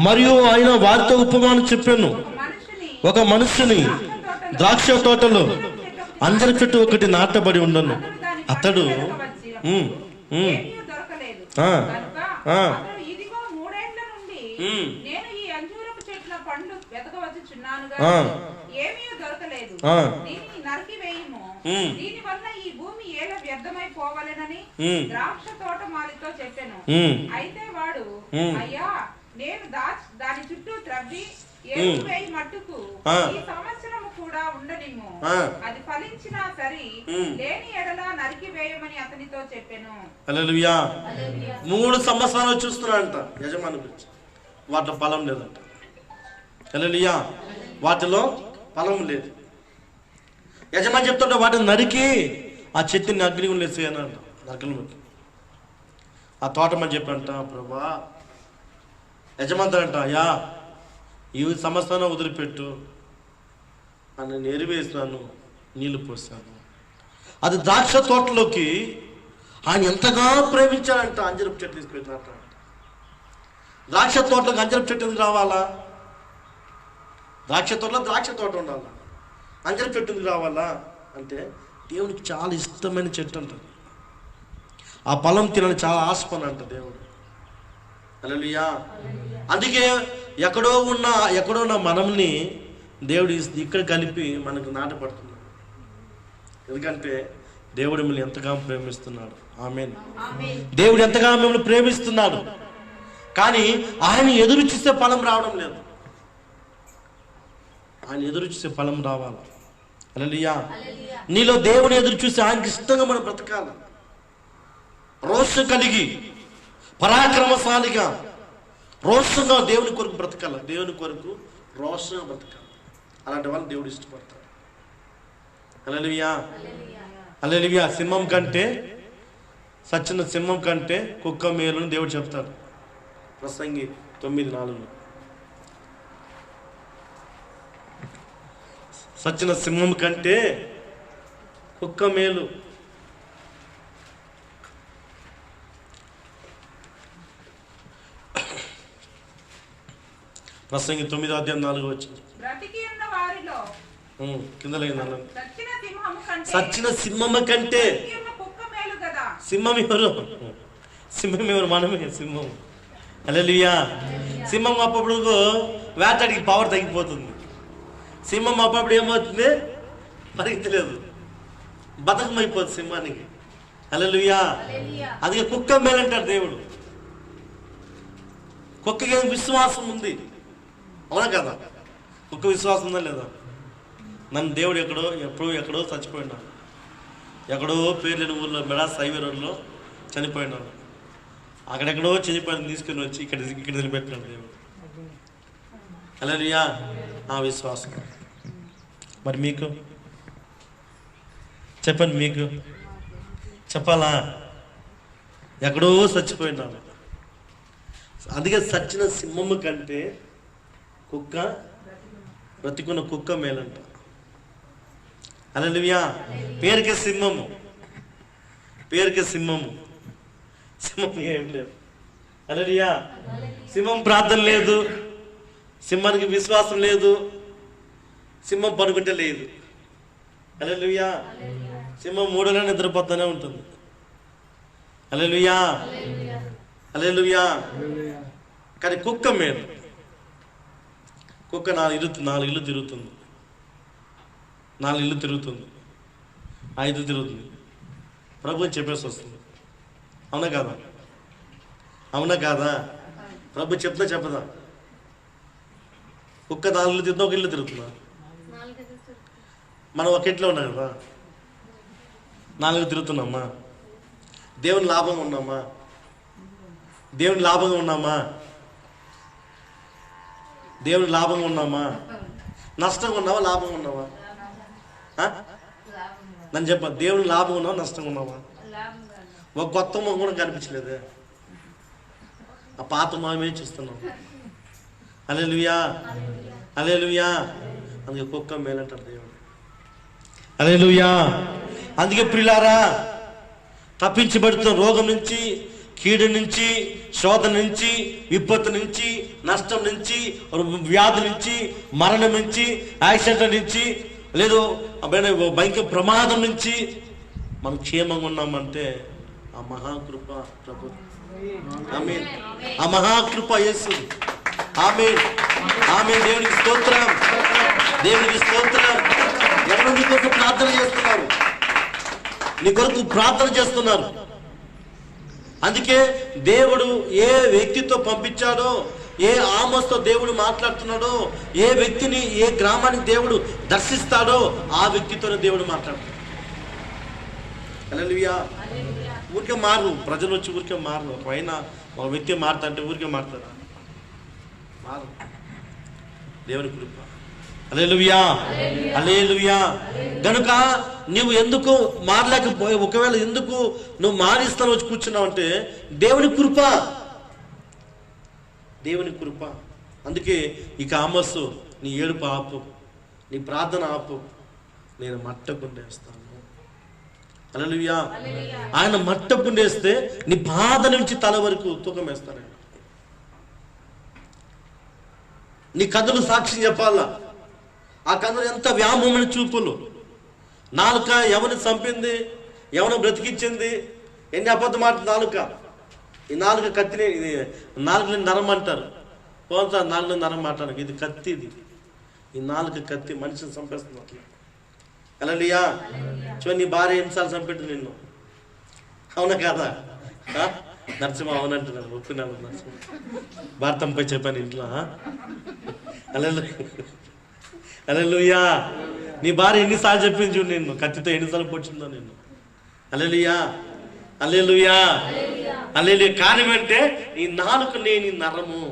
S1: మరియు ఆయన వారితో ఉపమానం చెప్పాను. ఒక మనుషుని ద్రాక్ష తోటలో అంజర చెట్టు ఒకటి నాటబడి ఉండను. అతడు
S2: ద్రాక్ష తోట మాలితో చెప్పాను. అయితే వాడు, అయ్యా, నేను దాని చుట్టూ త్రవ్వి ఏరు వేయి మట్టుకు ఈ సంవత్సరము కూడా ఉండనిమ్ము. అది ఫలించినా సరి, లేని ఎడల నరికి వేయమని అతనితో చెప్పాను.
S1: హల్లెలూయా. 3 సంవత్సరాలు చూస్తున్నాడంట యజమాని గురించి. వాటిలో ఫలం లేదంట. హల్లెలూయా. వాటిలో ఫలం లేదు. యజమాని చెప్తుంటే వాటిని నరికి ఆ చెట్టుని అగ్నిగుండె వేసేయనంట. నరకలకి ఆ తోటమని చెప్పంట, ప్రభా యజమాని అంట, అయ్యా ఈ సంవత్సరం వదిలిపెట్టు, అని నెరివేసినాను, నీళ్లు పోసాను. అది ద్రాక్ష తోటలోకి ఆయన ఎంతగా ప్రేమించాడంట. అంజరపు చెట్టు తీసుకెళ్ళినట్ట. ద్రాక్ష తోటలోకి అంజరపు చెట్టు ఎందుకు రావాలా? ద్రాక్ష తోటలో ద్రాక్ష తోట ఉండాలా, అంజరపు చెట్టు ఎందుకు రావాలా అంటే దేవునికి చాలా ఇష్టమైన చెట్టు అంట. ఆ ఫలం తినని చాలా ఆశపడి అంట దేవుడు. హల్లెలూయా. అందుకే ఎక్కడో ఉన్న మనల్ని దేవుడు ఇక్కడ కలిపి మనకు నాటపడుతున్నాడు. ఎందుకంటే దేవుడు మిమ్మల్ని ఎంతగా ప్రేమిస్తున్నాడు. ఆమేన్. దేవుడు ఎంతగా మిమ్మల్ని ప్రేమిస్తున్నాడు. కానీ ఆయన ఎదురు చూస్తే ఫలం రావడం లేదు. ఆయన ఎదురు చూసే ఫలం రావాలి. హల్లెలూయా. నీలో దేవుని ఎదురు చూసి ఆయనకి ఇష్టంగా మనం బ్రతకాలి. రోషం కలిగి, పరాక్రమశాలిగా, రోషంగా దేవుని కొరకు బ్రతకాలి. దేవుని కొరకు రోషంగా బ్రతకాలి. అలాంటి వాళ్ళు దేవుడు ఇష్టపడతాడు. హల్లెలూయా. హల్లెలూయా. సింహం కంటే, సచ్చిన సింహం కంటే కుక్క మేలుని దేవుడు చెప్తాడు. ప్రసంగి 9:4. సచ్చిన సింహం కంటే కుక్క మేలు. ప్రసంగి 9వ అధ్యాయం 4వ వచనం. కింద సచ్చిన సింహం కంటే, సింహం ఎవరు? సింహం ఎవరు? మనమే సింహం. హల్లెలూయా. సింహం అప్పుడు వేటాడికి పవర్ తగ్గిపోతుంది. సింహం అప్పుడు ఏమవుతుంది? పరిగెత్తలేదు, బతకమైపోతుంది సింహానికి. హల్లెలూయా. అందుకే కుక్క మేలంటాడు దేవుడు. కుక్కకి విశ్వాసం ఉంది, అవునా కదా? కుక్క విశ్వాసం ఉందా లేదా? నన్ను దేవుడు ఎప్పుడో చచ్చిపోయినాడు. ఎక్కడో పేర్లేని ఊర్లో మెడాస్ హైవే రోడ్లో చనిపోయినాడు. అక్కడెక్కడో చనిపోయిన తీసుకుని వచ్చి ఇక్కడ నిలబెట్టినాడు దేవుడు. హల్లెలూయా. ఆ విశ్వాసం. మరి మీకు చెప్పండి, మీకు చెప్పాలా? ఎక్కడో చచ్చిపోయినాడు. అందుకే సచ్చిన సింహము కంటే బ్రతికున్న కుక్క మేలంట. హల్లెలూయా. పేరుకే సింహము, సింహం ఏం లేదు. హల్లెలూయా. సింహం ప్రార్థన లేదు, సింహానికి విశ్వాసం లేదు, సింహం పడుకుంటే లేదు. హల్లెలూయా. సింహం 3 నెలలు నిద్రపోతూనే ఉంటుంది. హల్లెలూయా. హల్లెలూయా. కానీ కుక్క మేలు. కుక్క 4 ఇల్లు తిరుగుతుంది, 5 తిరుగుతుంది. ప్రభు చెప్పేసి వస్తుంది. అవునా కాదా? ప్రభు చెప్తా చెప్పదా? కుక్క 4 ఇల్లు తిరుగుతా, ఒక ఇల్లు తిరుగుతుందా? మనం ఒక ఇంట్లో ఉన్నాం కదా, 4 తిరుగుతున్నామా? దేవుని లాభంగా ఉన్నామా? దేవుని లాభంగా ఉన్నామా, నష్టంగా ఉన్నావా, లాభంగా ఉన్నావా? నన్ను చెప్ప, దేవుని లాభంగా ఉన్నావా, నష్టంగా ఉన్నావా? ఒక కొత్త మొహం కూడా కనిపించలేదే, ఆ పాత మొహమే చూస్తున్నాం. హల్లెలూయా, హల్లెలూయా. అందుకే కుక్క మేలంటాడు దేవుడు. హల్లెలూయా. అందుకే ప్రియులారా, తప్పించబడుతున్న రోగం నుంచి, కీడు నుంచి, శోధన నుంచి, విపత్తు నుంచి, నష్టం నుంచి, వ్యాధి నుంచి, మరణం నుంచి, యాక్సిడెంట్ నుంచి, లేదు భయంకర ప్రమాదం నుంచి మనం క్షేమంగా ఉన్నామంటే ఆ మహాకృప ప్రభు. ఆమేన్. ఆ మహాకృప యేసు. ఆమేన్, ఆమేన్. దేవునికి స్తోత్రం, దేవునికి స్తోత్రం. ఎవరు నీ కొరకు ప్రార్థన చేస్తున్నారు, నీ కొరకు ప్రార్థన చేస్తున్నారు. అందుకే దేవుడు ఏ వ్యక్తితో పంపించాడో, ఏ ఆమోస్తో దేవుడు మాట్లాడుతున్నాడో, ఏ వ్యక్తిని ఏ గ్రామానికి దేవుడు దర్శిస్తాడో ఆ వ్యక్తితోనే దేవుడు మాట్లాడతాడు. హల్లెలూయా. ఊరికే మారు, ప్రజలు వచ్చి ఊరికే మారు. ఒకవైన ఒక వ్యక్తి మారుతాంటే ఊరికే మారుతారు, మారు. దేవుని కృప. హల్లెలూయా, హల్లెలూయా. గనుక నువ్వు ఎందుకు మారలేకపోయి, ఒకవేళ ఎందుకు నువ్వు మారిస్తాను వచ్చి కూర్చున్నావు అంటే దేవుని కృప, దేవుని కృప. అందుకే ఇక ఆమోసు, నీ ఏడుపు ఆపు, నీ ప్రార్థన ఆపు, నేను మట్టకుండేస్తాను. హల్లెలూయా. ఆయన మట్టకుండేస్తే నీ బాధ నుంచి తల వరకు తూకం వేస్తాడు. నీ కథలు సాక్షి చెప్పాలా, ఆ కథలు ఎంత వ్యామోహమైన చూపులు. నాలుక ఎవరిని చంపింది, ఎవరిని బ్రతికించింది, ఎన్ని అబద్ధ మాట నాలుక. ఈ నాలుక కత్తిని, ఇది నాలుగుని నరం అంటారు. పోతా నాలుగు నరం మాట్లాడక, ఇది కత్తి, ఈ నాలుక కత్తి మనిషిని చంపేస్తుంది అట్లా. హల్లెలూయా. చూడండి, నీ భార్య ఎన్నిసార్లు చంపెట్టు నిన్ను, అవునా కాదా? నరసింహ అవునంటున్నాను, ఒప్పుకున్నాను. నరసింహ భారతంపై చెప్పాను ఇంట్లో. హల్లెలూయా. నీ భార్య ఎన్నిసార్లు చెప్పింది చూడు నిన్ను, కత్తితో ఎన్నిసార్లు పొడిచిందో నిన్ను. హల్లెలూయా, హల్లెలూయా, హల్లెలూయా. కారణం అంటే ఈ నాలుక లేని నరము,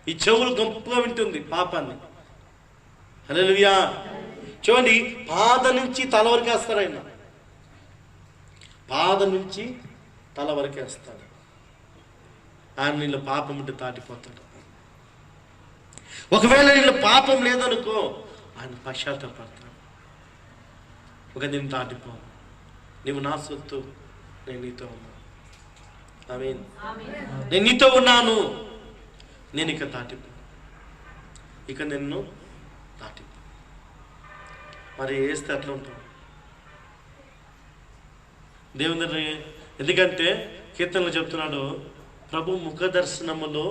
S1: ఈ చెవులు గొప్పగా వింటుంది పాపాన్ని. హల్లెలూయా. చూడండి, పాద నుంచి తల వరకు వేస్తారు ఆయన, పాద నుంచి తల వరకు వేస్తాడు. ఆయన నీళ్ళ పాపం ఉంటే దాటిపోతాడు. ఒకవేళ నీళ్ళ పాపం లేదనుకో, ఆయన పశ్చాత్తాపడతాడు. ఒక నేను దాటిపో, నీవు నా సొత్తు, నేను నీతో ఉన్నాను. ఆమేన్. నేను నీతో ఉన్నాను, నేను ఇక దాటిపో, ఇక నిన్ను దాటిపో. మరి వేస్తే అట్లా ఉంటాం దేవుని దగ్గర. ఎందుకంటే కీర్తనలు చెప్తున్నాడు, ప్రభు ముఖ దర్శనములో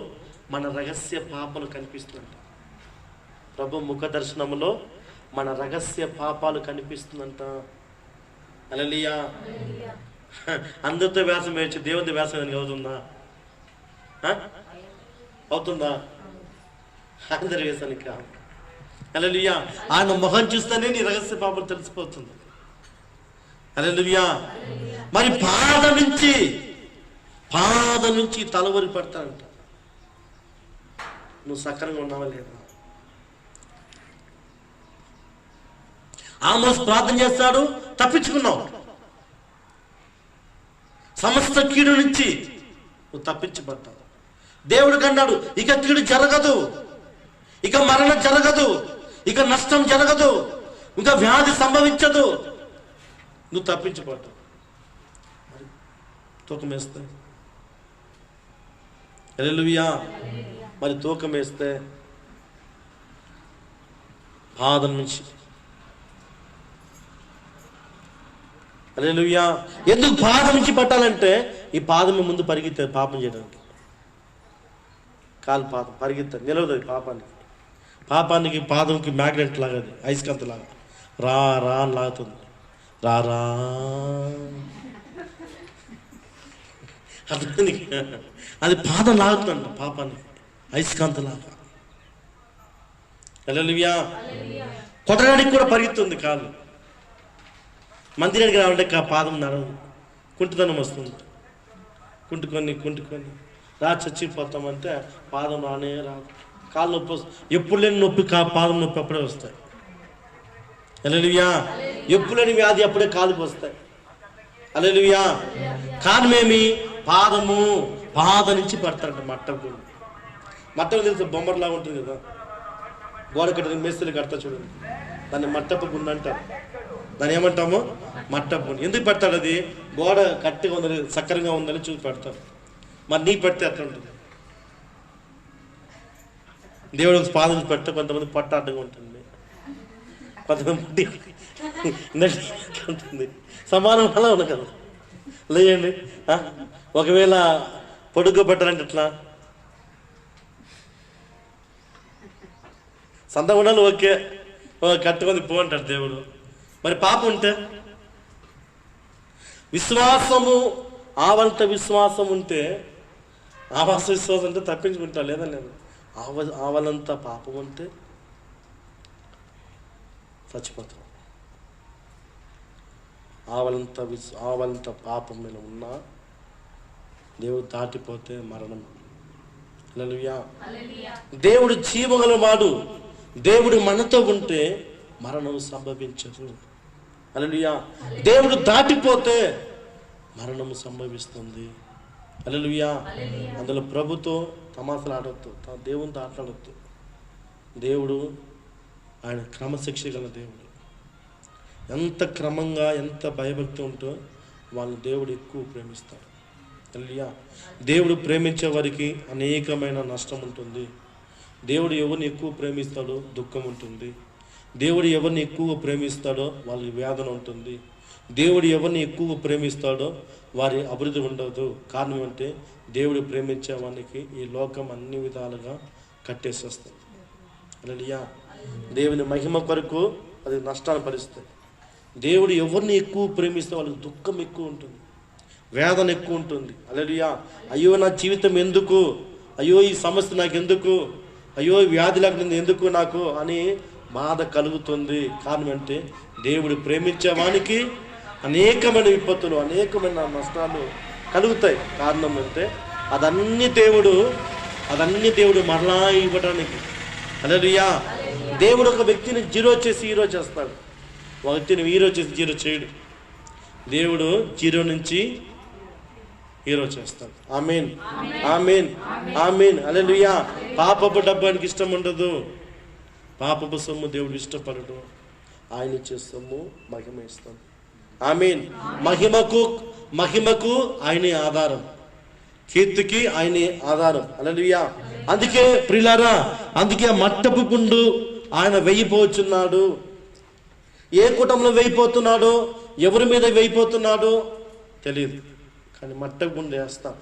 S1: మన రహస్య పాపాలు కనిపిస్తుందంట. ప్రభు ముఖ దర్శనములో మన రహస్య పాపాలు కనిపిస్తుందంట. హల్లెలూయా. అందరితో వ్యాసం వేయచ్చు, దేవుని వ్యాసం ఎందుకు అవుతుందా? అవుతుందా? అందరి వేసానికి కాదు. హల్లెలూయా. ఆయన ముఖం చూస్తేనే నీ రహస్య పాపాలు తెలిసిపోతుంది. హల్లెలూయా. మరి పాద నుంచి తల వరకు పడతాడంట. నువ్వు సక్రంగా ఉన్నావా లేదా? ఆమోస్ ప్రార్థన చేస్తాడు, తప్పించుకున్నావు. సమస్త కీడు నుంచి నువ్వు తప్పించబడ్డావు. దేవుడు కన్నాడు, ఇక కీడు జరగదు, ఇక మరణం జరగదు, ఇక నష్టం జరగదు, ఇంకా వ్యాధి సంభవించదు. నువ్వు తప్పించబడ్డావు. మరి తూకం వేస్తే, హల్లెలూయా. మరి తూకం వేస్తే పాదం నుంచి. హల్లెలూయా. ఎందుకు పాదం నుంచి పట్టాలంటే ఈ పాదం ముందు పరిగెత్తారు పాపం చేయడానికి. కాలు పాదం పరిగెత్తారు, నిలవదు పాపానికి పాదంకి మ్యాగ్నెట్ లాగా, అది అయస్కాంత లాగా రా రా అని లాగుతుంది. రా అది పాదం లాగుతుందంట పాపానికి, అయస్కాంత లాగా. హల్లెలూయా. కొట్టడానికి కూడా పరిగెత్తుంది కాలు. మందిరానికి రావాలంటే పాదం నడవు, కుంటుదనం వస్తుంది. కుంటుకొని రా చచ్చిపోతామంటే పాదం రానే రాదు, కాలు నొప్పి వస్తుంది. ఎప్పుడు లేని నొప్పి పాదం నొప్పి అప్పుడే వస్తాయి. హల్లెలూయా. ఎప్పుడు లేని వ్యాధి అప్పుడే కాలుకి వస్తాయి. హల్లెలూయా. కారణమేమి? పాద నుంచి పడతారంట మట్టపు. మట్టపు తెలిసి బొమ్మలాగా ఉంటుంది కదా, గోడ కట్టిన మేస్త్రి కడతా చూడండి, దాన్ని మట్టపు గుండు అంటారు. దాన్ని ఏమంటాము? మట్టపు గుండు. ఎందుకు పెడతాడు? అది గోడ కట్టిగా ఉందని, సక్కరంగా ఉందని చూసి పెడతారు. మరి నీ పెడితే అట్లా ఉంటుంది. దేవుడు ఒక పాదం పెడితే కొంతమంది పట్ట అడ్డంగా ఉంటుంది, కొంతమంది ఉంటుంది. సమానం అలా ఉంది కదా, లేయండి. ఒకవేళ పొడుగు పెట్టాలంటే ఎట్లా? సంత ఉండాలి, ఓకే, కట్టుకొని పో అంటాడు దేవుడు. మరి పాపం ఉంటే విశ్వాసము, ఆవంత విశ్వాసం ఉంటే, ఆవాస విశ్వాసం ఉంటే తప్పించుకుంటా. లేదా లేదు, ఆవలంత పాపం ఉంటే చచ్చిపోతాం. ఆవలంత పాపం మీద ఉన్నా దేవుడు దాటిపోతే మరణం. హల్లెలూయా. దేవుడు జీవగలవాడు. దేవుడు మనతో ఉంటే మరణం సంభవించదు. హల్లెలూయా. దేవుడు దాటిపోతే మరణం సంభవిస్తుంది. హల్లెలూయా. అందులో ప్రభుతో తమాసలు ఆడొద్దు, దేవునితో ఆటలాడొద్దు. దేవుడు ఆయన క్రమశిక్ష గల దేవుడు. ఎంత క్రమంగా, ఎంత భయభక్తి ఉంటో వాళ్ళని దేవుడు ఎక్కువ ప్రేమిస్తాడు. హల్లెలూయా. దేవుడు ప్రేమించే వారికి అనేకమైన నష్టం ఉంటుంది. దేవుడు ఎవరిని ఎక్కువ ప్రేమిస్తాడో దుఃఖం ఉంటుంది. దేవుడు ఎవరిని ఎక్కువ ప్రేమిస్తాడో వాళ్ళకి వేదన ఉంటుంది. దేవుడు ఎవరిని ఎక్కువ ప్రేమిస్తాడో వారి అభివృద్ధి ఉండదు. కారణం అంటే దేవుడు ప్రేమించే వానికి ఈ లోకం అన్ని విధాలుగా కట్టేసేస్తుంది. హల్లెలూయా. దేవుని మహిమ కొరకు అది నష్టాన్ని పరిస్తుంది. దేవుడు ఎవరిని ఎక్కువ ప్రేమిస్తే వాళ్ళకి దుఃఖం ఎక్కువ ఉంటుంది, వేదన ఎక్కువ ఉంటుంది. హల్లెలూయా. అయ్యో నా జీవితం ఎందుకు, అయ్యో ఈ సమస్య నాకు ఎందుకు, అయ్యో వ్యాధి లేకుండా ఎందుకు నాకు అని బాధ కలుగుతుంది. కారణం అంటే దేవుడు ప్రేమించే వానికి అనేకమైన విపత్తులు, అనేకమైన నష్టాలు కలుగుతాయి. కారణం అంటే అదన్నీ దేవుడు మరలా ఇవ్వడానికి. హల్లెలూయా. దేవుడు ఒక వ్యక్తిని జీరో చేసి హీరో చేస్తాడు, ఒక వ్యక్తిని హీరో చేసి జీరో చేయడు. దేవుడు జీరో నుంచి హీరో చేస్తాడు. ఆమేన్, ఆమేన్, ఆమేన్. హల్లెలూయా. పాపపు డబ్బానికి ఇష్టం ఉండదు, పాపపు సొమ్ము దేవుడు ఇష్టపడడు. ఆయన ఇచ్చే సొమ్ము మహిమ ఇస్తాడు. ఆమేన్. మహిమకు ఆయనే ఆధారం, కీర్తికి ఆయనే ఆధారం. హల్లెలూయా. అందుకే ప్రియులారా, అందుకే మట్టపు గుండు ఆయన వేయిపోతున్నాడు. ఏ కుటుంబంలో వేయిపోతున్నాడో, ఎవరి మీద వేయిపోతున్నాడో తెలియదు, కానీ మట్టపు గుండు వేస్తాం.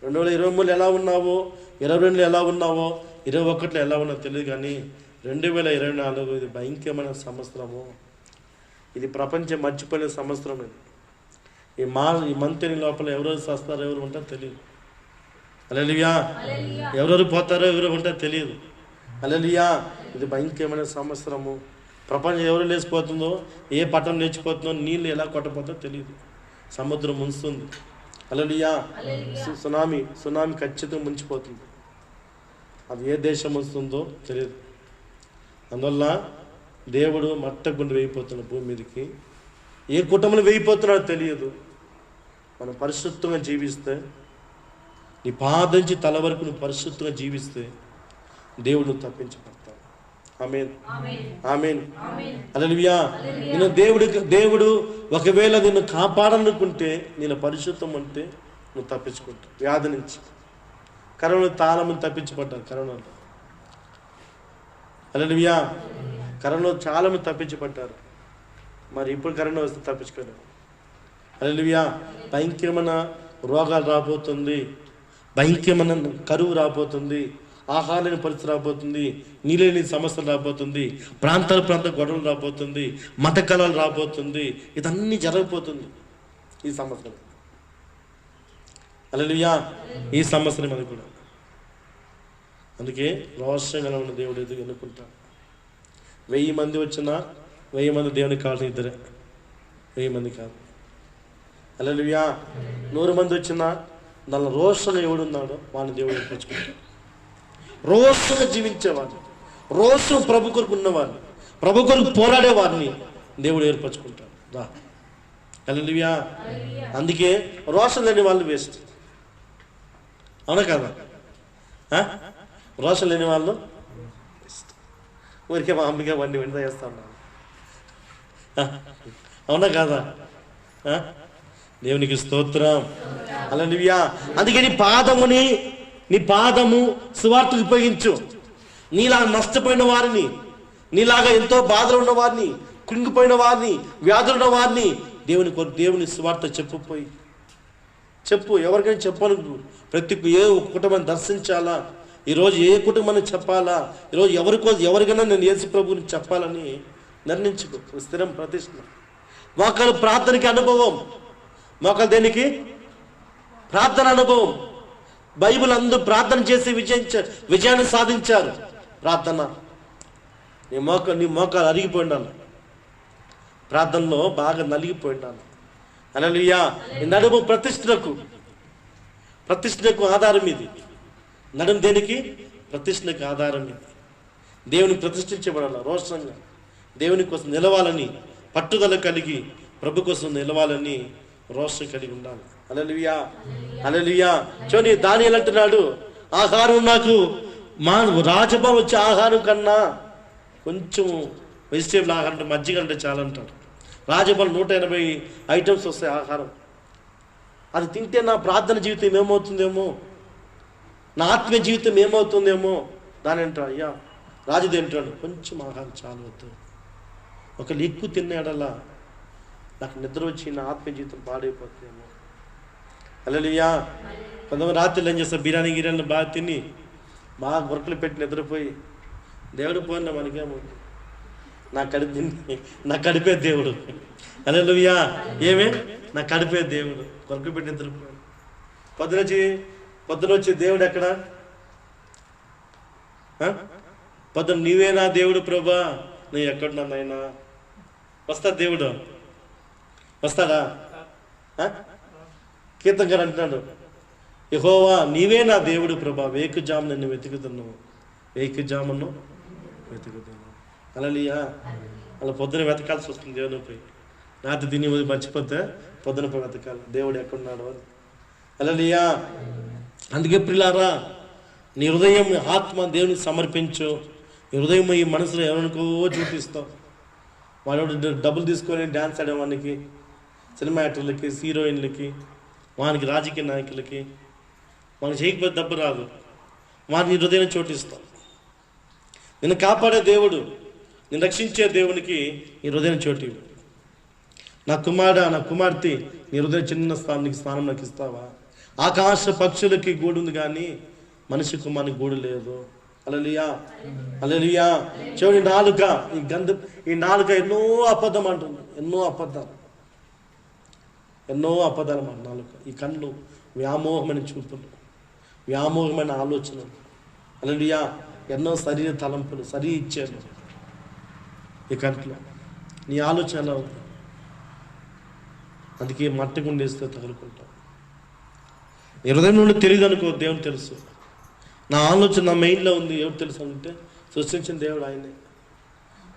S1: 2023 ఎలా ఉన్నావో, 22 ఎలా ఉన్నావో, 21 ఎలా ఉన్నావో తెలియదు, కానీ 2024 ఇది భయంకరమైన సంవత్సరము. ఇది ప్రపంచం మర్చిపోయిన సంవత్సరం. ఇది ఈ మంత్ లోపల ఎవరెవరు వస్తారో ఎవరు ఉంటారో తెలియదు. హల్లెలూయా. ఎవరెవరు పోతారో ఎవరు ఉంటారో తెలియదు. హల్లెలూయా. ఇది భయంకరమైన సంవత్సరము. ప్రపంచం ఎవరు లేచిపోతుందో, ఏ పట్టణం లేచిపోతుందో, నీళ్ళు ఎలా కొట్టపోతుందో తెలియదు. సముద్రం ముంచుతుంది. హల్లెలూయా. సునామీ ఖచ్చితంగా ముంచిపోతుంది. అది ఏ దేశం వస్తుందో తెలియదు. అందువల్ల దేవుడు మట్టగుండు వేయిపోతున్న భూమి మీదకి ఏ కుటుంబంలో వేయిపోతున్నాడో తెలియదు. మనం పరిశుద్ధంగా జీవిస్తే, నీ పాద నుంచి తల వరకు నువ్వు పరిశుద్ధంగా జీవిస్తే దేవుడు తప్పించబడతాడు. ఆమేన్, ఆమేన్. హల్లెలూయా. నేను దేవుడు ఒకవేళ నిన్ను కాపాడాలనుకుంటే, నేను పరిశుద్ధం అంటే నువ్వు తప్పించుకుంటావు వ్యాధి నుంచి. కరోనా చాలా మంది తప్పించబడ్డారు. కరోనాలో, హల్లెలూయా, కరోనా చాలా మంది తప్పించబడ్డారు. మరి ఇప్పుడు కరోనా వస్తే తప్పించుకోలేము. హల్లెలూయా. భయంకరమైన రోగాలు రాబోతుంది, భయంకరమైన కరువు రాబోతుంది, ఆహార పరిస్థితి రాబోతుంది, నీళ్ళని సమస్యలు రాబోతుంది, ప్రాంతాల గొడవలు రాబోతుంది, మత కళలు రాబోతుంది. ఇదన్నీ జరగబోతుంది ఈ సంవత్సరం. హల్లెలూయా. ఈ సంవత్సరం అది కూడా. అందుకే రోషంగా ఉన్న దేవుడు ఎదుగు ఎన్నుకుంటాడు. 1000 మంది వచ్చినా 1000 మంది దేవునికి కావాల్సిన ఇద్దరే, 1000 మంది కాదు. హల్లెలూయా. 100 మంది వచ్చినా దానిలో రోషంగా ఎవడున్నాడో వాళ్ళని దేవుడు ఎక్కించుకుంటాడు. రోషంగా జీవించేవాడిని, రోషం ప్రభు కొరకు ఉన్నవాడిని, ప్రభు కొరకు పోరాడేవాడిని దేవుడు ఏర్పరచుకుంటాడు. రా హల్లెలూయా. అందుకే రోషం లేని వాళ్ళు వేస్ట్. అవునా కదా? రోషం లేని వాళ్ళు ఊరికే మా అమ్మగా వండి వండి చేస్తా ఉన్నాను. అవునా కాదా? దేవునికి స్తోత్రం. హల్లెలూయా. అందుకే నీ పాదము సువార్తకు ఉపయోగించు. నీలాగా నష్టపోయిన వారిని, నీలాగా ఎంతో బాధలు ఉన్న వారిని, కృంగిపోయిన వారిని, వ్యాధులు ఉన్న వారిని దేవుని సువార్త చెప్పు. ఎవరికైనా చెప్పాలి. ఏ కుటుంబాన్ని దర్శించాలా, ఈరోజు ఏ కుటుంబాన్ని చెప్పాలా, ఈరోజు ఎవరికైనా నేను యేసు ప్రభువుని చెప్పాలని నిర్ణయించుకో. స్థిరం ప్రతిష్ఠ. మోకాలు ప్రార్థనకి అనుభవం. మోకాలు దేనికి? ప్రార్థన అనుభవం. బైబిల్ అందరూ ప్రార్థన చేసి విజయాన్ని సాధించారు. ప్రార్థన. నీ మోకాలు అరిగిపోయినాను, ప్రార్థనలో బాగా నలిగిపోయినాను. హల్లెలూయా. ఈ నడుము ప్రతిష్టకు ఆధారం ఇది. నడుము దేనికి? ప్రతిష్టకు ఆధారం ఇది. దేవుని ప్రతిష్ఠించబడాలి. రోషంగా దేవుని కోసం నిలవాలని పట్టుదల కలిగి, ప్రభు కోసం నిలవాలని రోషం కలిగి ఉండాలి. హల్లెలూయా. హల్లెలూయా. చూడండి, దానియేలు అంటున్నాడు, ఆహారం నాకు రాజభవనం వచ్చే ఆహారం కన్నా కొంచెం వెజిటేబుల్ ఆహారం అంటే మజ్జిగ అంటే చాలా అంటాడు. రాజభవనం 180 ఐటమ్స్ వస్తాయి ఆహారం. అది తింటే నా ప్రార్థన జీవితం ఏమవుతుందేమో, నా ఆత్మీయ జీవితం ఏమవుతుందేమో. దాని అంటాడు, అయ్యా రాజుది అంటాడు, కొంచెం ఆహారం చాలు వద్దు. ఒకళ్ళు ఎక్కువ తిన్నాడల్లా నాకు నిద్ర వచ్చి నా ఆత్మీయ జీవితం పాడైపోతుందేమో. హల్లెలూయా. కొంతమంది రాత్రులు ఏం చేస్తారు, బిర్యానీ బాగా తిని బాగా వర్కులు పెట్టి నిద్రపోయి, దేవుడు పోయినా మనకేమో, నా కడిపే దేవుడు. హల్లెలూయా. ఏమే నా కడిపే దేవుడు. వర్కులు పెట్టి నిద్రపోయాడు. పొద్దున వచ్చి దేవుడు ఎక్కడ? పొద్దున నీవే నా దేవుడు ప్రభా, నువ్వు ఎక్కడున్నా నాయనా? వస్తాడు దేవుడు? వస్తాడా? కీర్తన గారు అంటున్నాడు, యెహోవా నీవే నా దేవుడు ప్రభా, వేకుజాము నన్ను వెతుకుతున్నావు, వేకుజామును వెతుకుతున్నావు. హల్లెలూయా. అలా పొద్దున వెతకాల్సి వస్తుంది దేవుని పోయి. రాత్రి తిని మర్చిపోతే పొద్దున పోయి వెతకాలి దేవుడు ఎక్కడున్నాడు అని. హల్లెలూయా. అందుకే ప్రియులారా, నీ హృదయం ఆత్మ దేవునికి సమర్పించు. నీ హృదయం ఈ మనసులో ఎవరికో చూపిస్తావు. వాడు డబ్బులు తీసుకొని డ్యాన్స్ ఆడేవానికి, సినిమా యాక్టర్లకి, హీరోయిన్లకి, వానికి రాజకీయ నాయకులకి, వానికి చేయకపోతే డబ్బు రాదు. వారిని హృదయం చోటిస్తావు. నిన్ను కాపాడే దేవుడు, నిన్ను రక్షించే దేవునికి ఈ హృదయం చోటు. నా కుమార్తె నీ హృదయం చిన్న స్థానం నాకు ఇస్తావా? ఆకాశ పక్షులకి గూడు ఉంది కానీ మనిషి కుమారునికి గూడు లేదు. హల్లెలూయా. హల్లెలూయా. చూడండి, ఈ నాలుక ఎన్నో అబద్ధం అంటుంది, ఎన్నో అబద్ధాలు మాట నాలుక. ఈ కళ్ళు వ్యామోహమైన చూపులు, వ్యామోహమైన ఆలోచనలు. హల్లెలూయా. ఎన్నో శరీర తలంపులు, శరీర ఇచ్చారు ఈ కంట్లో. నీ ఆలోచన ఎలా ఉంది? అందుకే మట్టి గుండేస్తే తగులుకుంటావు. నీ హృదయం నుండి తెలియదు అనుకో, దేవుడు తెలుసు. నా ఆలోచన నా మైండ్లో ఉంది, ఎవరు తెలుసు అంటే సృష్టించిన దేవుడు ఆయనే,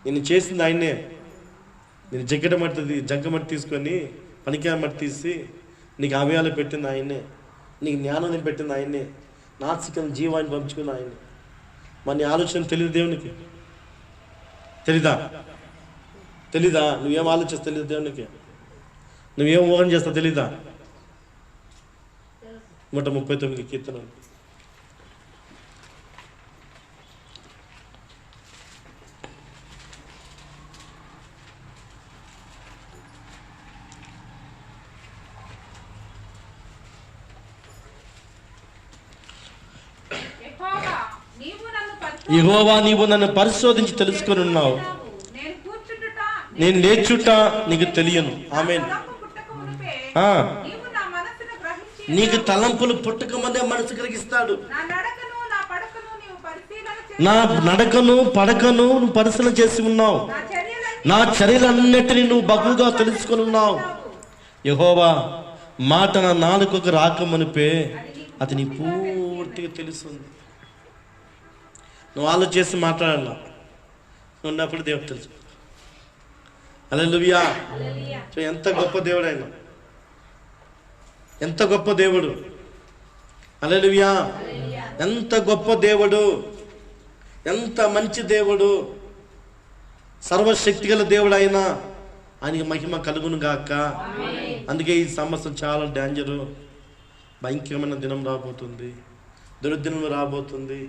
S1: నేను చేసింది ఆయనే. నేను జగ్గ మట్టి తీసుకొని పనికిరా మట్టి తీసి నీకు అవయాలు పెట్టింది ఆయనే, నీకు జ్ఞానం పెట్టింది ఆయనే, నాసికం జీవాన్ని పంచుకుని ఆయనే. మరి నీ ఆలోచన తెలియదు దేవునికి? తెలీదా? నువ్వేం ఆలోచిస్తా తెలియదు దేవునికి? నువ్వేం ఊహం చేస్తా తెలీదా? 139 కీర్తన. యెహోవా నీవు నన్ను పరిశోధించి తెలుసుకొని ఉన్నావు, నేను లేచుట నీకు తెలియను. ఆమేన్. నీకు తలంపులు పుట్టక ముందే మనసు కలిగిస్తాడు. నా నడకను పడకను నువ్వు పరిశీలన చేసి ఉన్నావు, నా చర్యలన్నిటినీ నువ్వు బహుగా తెలుసుకొని ఉన్నావు. యెహోవా మాట నా నాలుకకు రాకమునిపే అది నీ పూర్తిగా తెలుస్తుంది. నువ్వు ఆలోచించి మాట్లాడాల ఉన్నప్పుడు దేవుడు తెలుసు. హల్లెలూయా. ఎంత గొప్ప దేవుడు ఆయన, ఎంత గొప్ప దేవుడు. హల్లెలూయా. ఎంత గొప్ప దేవుడు, ఎంత మంచి దేవుడు, సర్వశక్తి గల దేవుడు ఆయన. ఆయనకి మహిమ కలుగును గాక. అందుకే ఈ సంవత్సరం చాలా డేంజరు, భయంకరమైన దినం రాబోతుంది, దుర్దినం రాబోతుంది.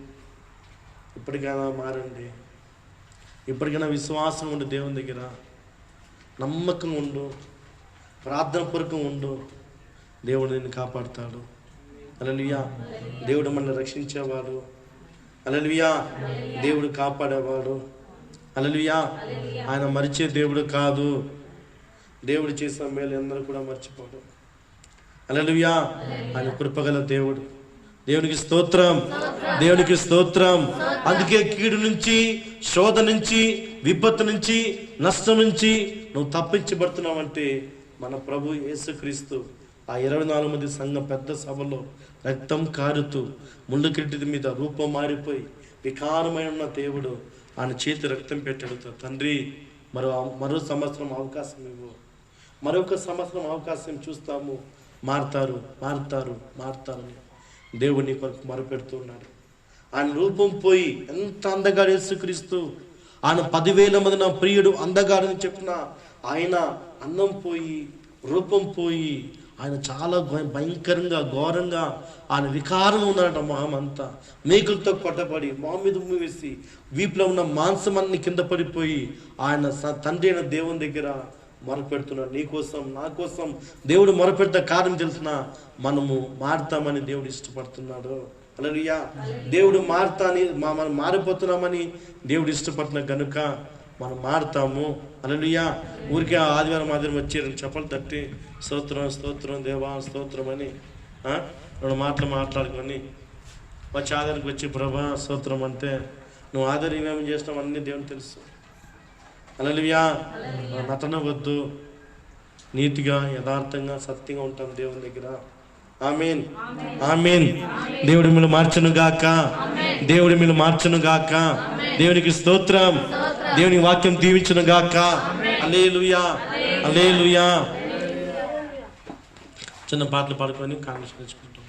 S1: ఇప్పటికైనా మారండి, ఇప్పటికైనా విశ్వాసం ఉండు, దేవుని దగ్గర నమ్మకం ఉండు, ప్రార్థన పూర్వకం ఉండు. దేవుడు నిన్ను కాపాడుతాడు. హల్లెలూయా. దేవుడు మనల్ని రక్షించేవాడు. హల్లెలూయా. దేవుడు కాపాడేవాడు. హల్లెలూయా. ఆయన మరిచే దేవుడు కాదు. దేవుడు చేసిన మేలు అందరూ కూడా మర్చిపోడు. హల్లెలూయా. ఆయన కృపగల దేవుడు. దేవునికి స్తోత్రం, దేవునికి స్తోత్రం. అందుకే కీడు నుంచి, శోధ నుంచి, విపత్తు నుంచి, నష్టం నుంచి నువ్వు తప్పించబడుతున్నావంటే మన ప్రభు యేసుక్రీస్తు ఆ 24 మంది సంఘం పెద్ద సభలో రక్తం కారుతూ ముళ్ళు కిరీటం మీద రూపం మారిపోయి వికారమైన ఉన్న దేవుడు ఆయన చేతి రక్తం పెట్టాడు. తండ్రి, మరో సంవత్సరం అవకాశం ఇవ్వు, మరొక సంవత్సరం అవకాశం చూస్తాము, మారుతారు అని దేవుడిని కొరకు మొరపెడుతున్నాడు. ఆయన రూపం పోయి ఎంత అందగాడు యేసుక్రీస్తు. ఆయన 10,000 మంది నా ప్రియుడు అందగాడని చెప్పిన ఆయన అందం పోయి, రూపం పోయి, ఆయన చాలా భయంకరంగా, ఘోరంగా ఆయన వికారంగా ఉన్నాడట. మొహమంతా మేకులతో కొట్టబడి, మొహం మీద ఉమ్మి వేసి, వీపులో ఉన్న మాంసం అన్ని కింద పడిపోయి ఆయన తండ్రి అయిన దేవుని దగ్గర మొరపెడుతున్నాడు. నీ కోసం, నా కోసం దేవుడు మొరపెట్టే కారణం తెలిసిన మనము మారుతామని దేవుడు ఇష్టపడుతున్నాడు. హల్లెలూయా. దేవుడు మనం మారిపోతున్నామని దేవుడు ఇష్టపడుతున్నా కనుక మనం మారుతాము. హల్లెలూయా. ఊరికే ఆదివారం వచ్చి చెప్పలు తట్టి స్తోత్రం దేవా స్తోత్రం అని 2 మాటలు మాట్లాడుకొని వచ్చి ఆధారానికి వచ్చి ప్రభా స్తోత్రం అంటే నువ్వు ఆధారం ఏమేమి చేసినావు అన్నీ దేవుని తెలుసు. హల్లెలూయా. నటన వద్దు, నీతిగా, యథార్థంగా, సత్యంగా ఉంటాం దేవుని దగ్గర. ఆమేన్, ఆమేన్. దేవుడి మీరు మార్చును గాక, దేవుడి మీరు మార్చును గాక. దేవునికి స్తోత్రం. దేవుని వాక్యం దీవించును గాక. హల్లెలూయా, హల్లెలూయా. చిన్న పాటలు పాడుకొని కాంగ్రెస్ నేర్చుకుంటాం.